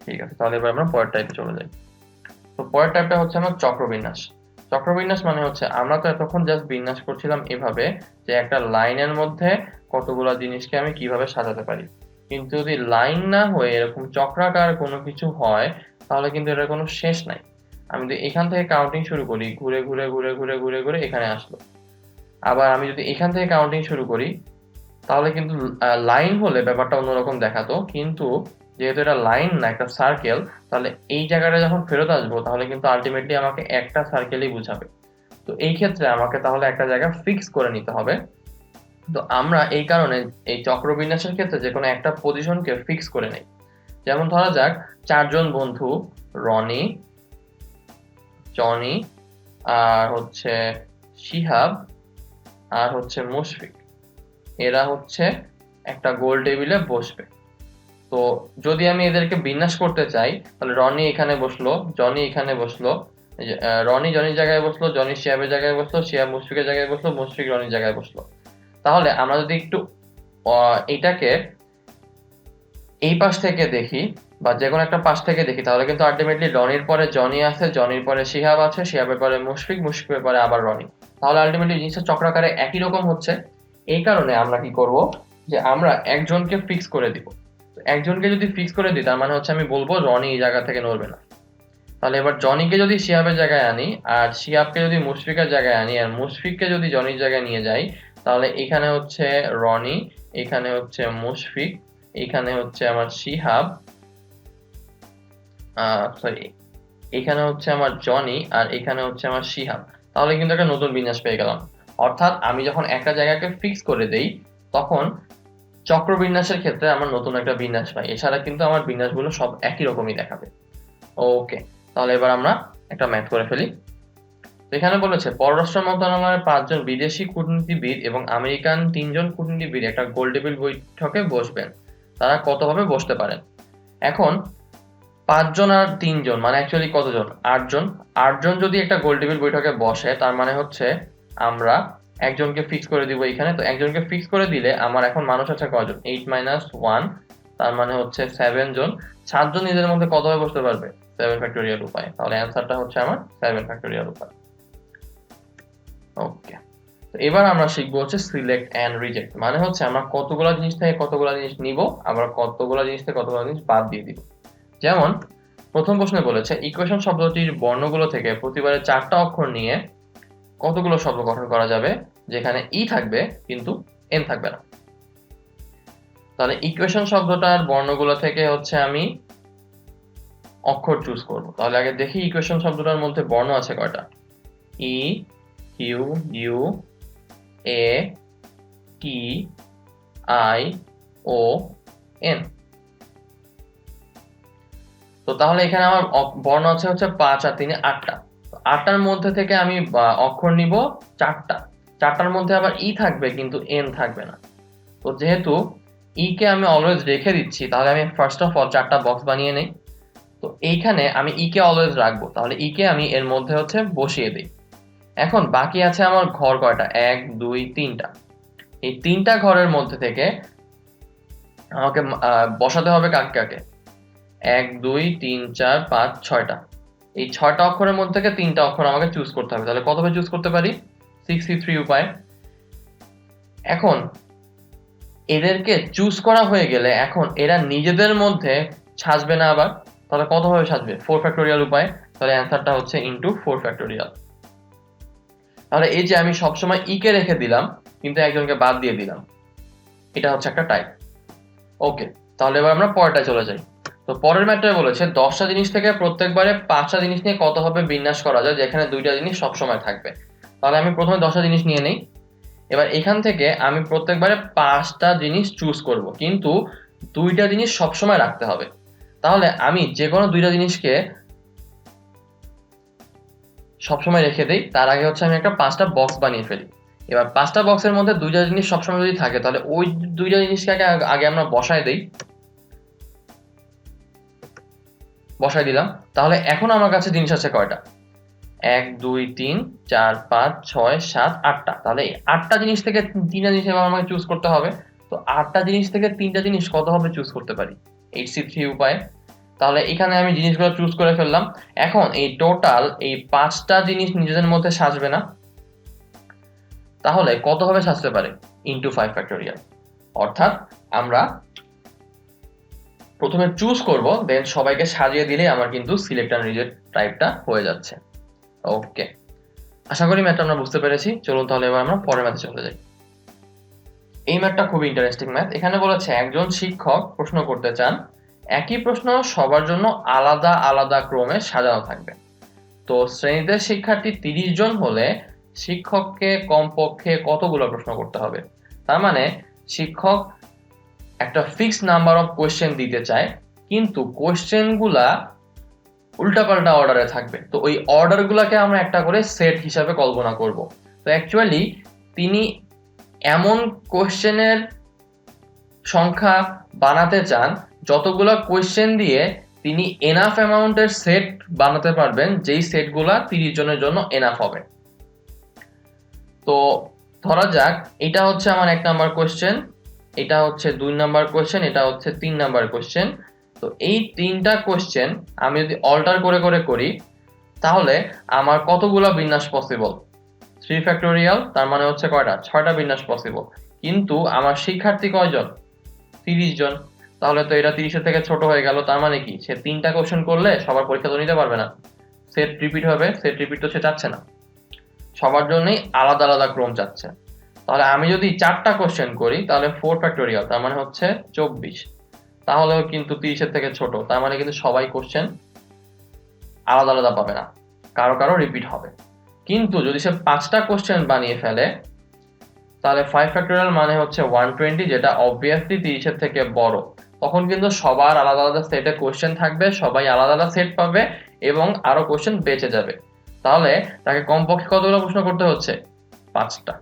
ঠিক আছে, তাহলে এবার আমরা পরের টাইপে চলে যাই। তো পরের টাইপটা হচ্ছে আমার চক্রবিন্যাস। চক্রবিন্যাস মানে হচ্ছে আমরা তো এতক্ষণ জাস্ট বিন্যাস করছিলাম এভাবে যে একটা লাইনের মধ্যে কতগুলো জিনিসকে আমি কিভাবে সাজাতে পারি, কিন্তু যদি লাইন না হয়ে এরকম চক্রাকার কোনো কিছু হয় তাহলে কিন্তু এটার কোনো শেষ নাই। আমি যদি এখান থেকে কাউন্টিং শুরু করি, ঘুরে ঘুরে ঘুরে ঘুরে ঘুরে ঘুরে এখানে আসলো, আবার আমি যদি এখান থেকে কাউন্টিং শুরু করি তাহলে কিন্তু লাইন হলে ব্যাপারটা অন্যরকম দেখাতো, কিন্তু যেহেতু এটা লাইন না একটা সার্কেল, তাহলে এই জায়গাটা যখন ফেরত আসবো তাহলে কিন্তু আলটিমেটলি আমাকে একটা সার্কেলই বুঝাবে। তো এই ক্ষেত্রে আমাকে তাহলে একটা জায়গা ফিক্স করে নিতে হবে। তো আমরা এই কারণে এই চক্রবিন্যাসের ক্ষেত্রে যে কোনো একটা পজিশনকে ফিক্স করে নেই। যেমন ধরা যাক 4 জন বন্ধু, রনি, জনি আর হচ্ছে শিহাব আর হচ্ছে মুশফিক, এরা হচ্ছে একটা গোল টেবিলে বসবে। তো যদি আমি এদেরকে বিন্যাস করতে চাই তাহলে রনি এখানে বসলো, জনি এখানে বসলো, রনি জনির জায়গায় বসলো, জনি শিহাবের জায়গায় বসলো, শিহাব মুশফিকের জায়গায় বসলো, মুশফিক রনির জায়গায় বসলো। তাহলে আমরা যদি একটু এইটাকে এই পাশ থেকে দেখি বা যে কোনো একটা পাশ থেকে দেখি তাহলে কিন্তু আলটিমেটলি রনির পরে জনি আছে, জনির পরে শিহাব আছে, শিহাবের পরে মুশফিক, মুশফিকের পরে আবার রনি। তাহলে আলটিমেটলি জিনিসটা চক্রাকারে একই রকম হচ্ছে। এই কারণে আমরা কি করব যে আমরা একজনকে ফিক্স করে দিব। একজনকে যদি ফিক্স করে দিই তার মানে হচ্ছে আমি বলবো রনি এই জায়গা থেকে নড়বে না। তাহলে এবার জনিকে যদি শিহাবের জায়গায় আনি আর শিহাবকে যদি মুশফিকের জায়গায় আনি আর মুশফিককে যদি জনির জায়গায় নিয়ে যাই তাহলে এখানে হচ্ছে রনি, এখানে হচ্ছে মুশফিক, এখানে হচ্ছে আমার শিহাব, সরি এখানে হচ্ছে আমার জনি আর এখানে হচ্ছে আমার শিহাব। তাহলে কিন্তু একটা নতুন বিন্যাস পেয়ে গেলাম। অর্থাৎ আমি যখন একটা জায়গাকে ফিক্স করে দেই তখন চক্রবিন্যাসের ক্ষেত্রে আমার নতুন একটা বিন্যাস পাই। এছাড়া কিন্তু আমার বিন্যাসগুলো সব একই রকমই দেখাবে। ওকে, তাহলে এবার আমরা একটা ম্যাথ করে ফেলি। এখানে বলেছে পররাষ্ট্র মন্ত্রণালয়ের 5 জন বিদেশি কূটনীতিবিদ এবং আমেরিকান 3 জন কূটনীতিবিদ একটা গোল টেবিল বৈঠকে বসবেন। তারা কতভাবে বসতে পারেন? এখন 5 জন আর 3 জন মানে অ্যাকচুয়ালি কতজন? 8 জন। 8 জন যদি একটা গোল টেবিল বৈঠকে বসে তার মানে হচ্ছে আমরা একজনকে ফিক্স করে দিব এখানে। তো একজনকে ফিক্স করে দিলে আমার এখন মানুষ আছে কয়জন? 8 - 1, তার মানে হচ্ছে 7 জন। 7 জন নিজের মধ্যে কতভাবে বসতে পারবে? 7 ফ্যাক্টোরিয়াল উপায়। তাহলে অ্যান্সারটা হচ্ছে আমার 7 ফ্যাক্টোরিয়াল উপায়। ওকে, তো এবার আমরা শিখবো হচ্ছে সিলেক্ট এন্ড রিজেক্ট। মানে হচ্ছে আমরা কতগুলা জিনিস থেকে কতগুলা জিনিস নিব, আবার কতগুলা জিনিস থেকে কতগুলা জিনিস বাদ দিয়ে দিব। যেমন প্রথম প্রশ্নে বলেছে ইকুয়েশন শব্দটির বর্ণগুলো থেকে প্রতিবারে 4টা অক্ষর নিয়ে কতগুলো শব্দ গঠন করা যাবে যেখানে ই থাকবে কিন্তু এন থাকবে না। তাহলে ইকুয়েশন শব্দটার বর্ণগুলো থেকে হচ্ছে আমি অক্ষর চুজ করব। তাহলে আগে দেখি ইকুয়েশন শব্দটার মধ্যে বর্ণ আছে কয়টা? E, Q, U, A, T, I, O, N. তো তাহলে এখানে আমার বর্ণ আছে হচ্ছে 5 আর 3 8টা। 8টার মধ্যে থেকে আমি অক্ষর নিব 4টা। 4টার মধ্যে আবার ই থাকবে কিন্তু এন থাকবে না। তো যেহেতু ই কে আমি অলওয়েজ রেখে দিচ্ছি, তাহলে আমি ফার্স্ট অফ অল 4টা বক্স বানিয়ে নেই। তো এইখানে আমি ই কে অলওয়েজ রাখবো, তাহলে ই কে আমি এর মধ্যে হচ্ছে বসিয়ে দিই। এখন বাকি আছে আমার ঘর কয়টা? 1 2 3টা। এই 3টা ঘরের মধ্যে থেকে আমাকে বসাতে হবে কাকে কাকে? 1 2 3 4 5 6টা। এই 6টা অক্ষরের মধ্যে থেকে 3টা অক্ষর আমাকে চুজ করতে হবে। তাহলে কতভাবে চুজ করতে পারি? 63 উপায়। এখন এদেরকে চুজ করা হয়ে গেলে এখন এরা নিজেদের মধ্যে সাজবে না আবার, তাহলে কতভাবে সাজবে? 4 ফ্যাক্টোরিয়াল উপায়। তাহলে অ্যান্সারটা হচ্ছে ইনটু 4 ফ্যাক্টোরিয়াল। তাহলে এই যে আমি সবসময় ই কে রেখে দিলাম কিন্তু একজনকে বাদ দিয়ে দিলাম, এটা হচ্ছে একটা টাইপ। ওকে, তাহলে এবার আমরা পরেরটা চলে যাই। তো পরের ম্যাটারে বলেছে 10টা জিনিস থেকে প্রত্যেকবারে 5টা জিনিস নিয়ে কতভাবে বিন্যাস করা যায় যেখানে 2টা জিনিস সবসময় থাকবে। তাহলে আমি প্রথমে 10টা জিনিস নিয়ে নেই। এবার এখান থেকে আমি প্রত্যেকবারে 5টা জিনিস চুজ করব, কিন্তু 2টা জিনিস সবসময় রাখতে হবে। তাহলে আমি যে কোনো 2টা জিনিসকে সবসময় রেখে দেই, তার আগে হচ্ছে আমি একটা 5টা বক্স বানিয়ে ফেলি। এবার 5টা বক্সের মধ্যে 2টা জিনিস সবসময় যদি থাকে তাহলে ওই 2টা জিনিসকে আগে আমরা বসায় দেই। বসাই দিলাম। তাহলে এখন আমার কাছে জিনিস আছে কয়টা? 1 2 3 4 5 6 7 8টা। তাহলে এই 8টা জিনিস থেকে 3টা জিনিস এবার আমাকে চুজ করতে হবে। তো 8টা জিনিস থেকে 3টা জিনিস কতভাবে চুজ করতে পারি? 8C3 উপায়ে। তাহলে এখানে আমি জিনিসগুলো চুজ করে ফেললাম। এখন এই টোটাল এই 5টা জিনিস নিজেদের মধ্যে সাজবে না, তাহলে কতভাবে সাজতে পারে? Into 5 factorial. অর্থাৎ আমরা প্রথমে চুজ করব, দেন সবাইকে সাজিয়ে দিলে আমার কিন্তু সিলেক্ট এন্ড রিজেক্ট টাইপটা হয়ে যাচ্ছে। ওকে, আশা করি ম্যাথটা আমরা বুঝতে পেরেছি। চলুন তাহলে এবার আমরা পরের ম্যাথে চলে যাই। এই ম্যাথটা খুবই ইন্টারেস্টিং ম্যাথ। এখানে বলেছে একজন শিক্ষক প্রশ্ন করতে চান, একই প্রশ্ন সবার জন্য আলাদা আলাদা ক্রমে সাজানো থাকবে। তো শ্রেণীতে শিক্ষার্থী 30 জন হলে শিক্ষককে কমপক্ষে কতগুলো প্রশ্ন করতে হবে? তার মানে শিক্ষক একটা ফিক্সড নাম্বার অফ কোয়েশ্চেন দিতে চায়, কিন্তু কোয়েশ্চেনগুলা উল্টাপাল্টা অর্ডারে থাকবে। তো ওই অর্ডারগুলোকে আমরা একটা করে সেট হিসাবে কল্পনা করব। তো অ্যাকচুয়ালি তিনি এমন কোয়েশ্চেনের সংখ্যা বানাতে চান যতগুলো কোয়েশ্চেন দিয়ে তিনি এনাফ অ্যামাউন্টের সেট বানাতে পারবেন, যেই সেটগুলা 30 জনের জন্য এনাফ হবে। তো ধরা যাক এটা হচ্ছে আমার 1 নাম্বার কোয়েশ্চেন, এটা হচ্ছে 2 নাম্বার কোয়েশ্চেন, এটা হচ্ছে 3 নাম্বার কোয়েশ্চেন। তো এই 3টা কোয়েশ্চেন আমি যদি অল্টার করে করে করি তাহলে আমার কতগুলো বিন্যাস পসিবল? 3 ফ্যাক্টোরিয়াল, তার মানে হচ্ছে কয়টা? 6টা বিন্যাস পসিবল। কিন্তু আমার শিক্ষার্থী কয়জন? 30 জন। তাহলে তো এটা 30 এর থেকে ছোট হয়ে গেল। তার মানে কি সে 3টা কোশ্চেন করলে সবার পরীক্ষা তো নিতে পারবে না, সেট রিপিট হবে। সেট রিপিট তো সে চাচ্ছে না, সবার জন্যই আলাদা আলাদা ক্রম চাচ্ছে। তাহলে আমি যদি 4টা কোশ্চেন করি তাহলে 4 ফ্যাক্টোরিয়াল, তার মানে হচ্ছে 24। তাহলেও কিন্তু 30 এর থেকে ছোট, তার মানে কিন্তু সবাই কোশ্চেন আলাদা আলাদা পাবে না, কারো কারো রিপিট হবে। কিন্তু যদি সে 5টা কোশ্চেন বানিয়ে ফেলে তাহলে 5 ফ্যাক্টোরিয়াল মানে হচ্ছে 120, যেটা অবভিয়াসলি 30 এর থেকে বড়। তখন কিন্তু সবার আলাদা আলাদা সেটে কোশ্চেন থাকবে, সবাই আলাদা আলাদা সেট পাবে এবং আরো কোশ্চেন বেঁচে যাবে। তাহলে তাকে কমপক্ষে কতগুলো প্রশ্ন করতে হচ্ছে? 5টা।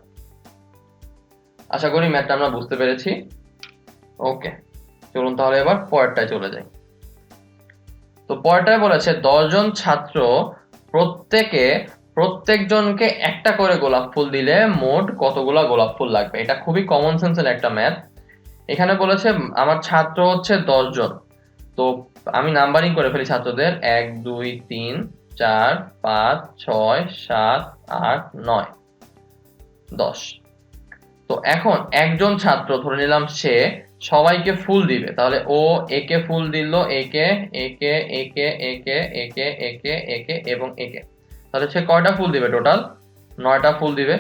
আশা করি ম্যাথটা আমরা বুঝতে পেরেছি। ওকে, চলুন তাহলে এবার পরেরটায় চলে যাই। তো পরেরটায় বলেছে 10 জন ছাত্র প্রত্যেকে প্রত্যেকজনকে একটা করে গোলাপ ফুল দিলে মোট কতগুলা গোলাপ ফুল লাগবে। এটা খুবই কমন সেন্সের একটা ম্যাথ। এখানে বলেছে আমার ছাত্র হচ্ছে 10 জন, তো আমি নাম্বারিং করে ফেলি ছাত্রদের 1 2 3 4 5 6 7 8 9 10। তো এখন একজন ছাত্র ধরে নিলাম সে সবাইকে ফুল দিবে, তাহলে ও একে ফুল দিল, একে একে একে একে একে একে একে এবং একে, তাহলে সে কয়টা ফুল দিবে? টোটাল 9টা ফুল দিবে।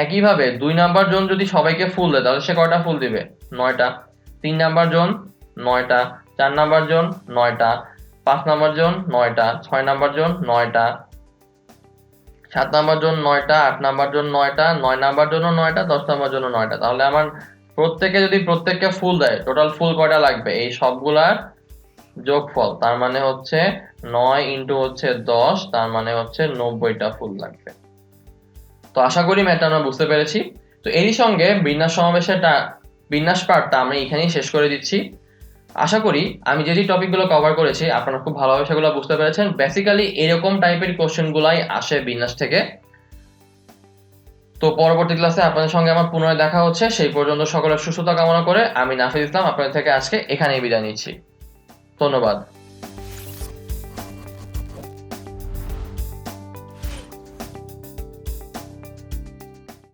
একইভাবে 2 নাম্বার জন যদি সবাইকে ফুল দেয় তাহলে সে কয়টা ফুল দিবে? 9টা। 3 নাম্বার জন 9টা, 4 নাম্বার জন 9টা, 5 নাম্বার জন 9টা, 6 নাম্বার জন 9টা, 7 নাম্বার জন 9টা, 8 নাম্বার জন 9টা, 9 নাম্বার জন্য 9টা, 10 নাম্বার জন্য 9টা। তাহলে আমার প্রত্যেকে যদি প্রত্যেককে ফুল দেয় টোটাল ফুল কয়টা লাগবে? এই সবগুলার যোগফল, তার মানে হচ্ছে 9 ইন্টু হচ্ছে 10, তার মানে হচ্ছে 90টা ফুল লাগবে। তো আশা করি ম্যাথটা আমরা বুঝতে পেরেছি। তো এরই সঙ্গে বিন্যাস পার্টটা আমরা এখানেই শেষ করে দিচ্ছি। আশা করি আমি যে টপিকগুলো কভার করেছি আপনারা খুব ভালোভাবে সেগুলো বুঝতে পেরেছেন। বেসিক্যালি এরকম টাইপের কোশ্চেনগুলাই আসে বিন্যাস থেকে। তো পরবর্তী ক্লাসে আপনাদের সঙ্গে আমার পুনরায় দেখা হচ্ছে। সেই পর্যন্ত সকলের সুস্থতা কামনা করে আমি নাফিজ ইসলাম আপনাদের থেকে আজকে এখানেই বিদায় নিচ্ছি। ধন্যবাদ।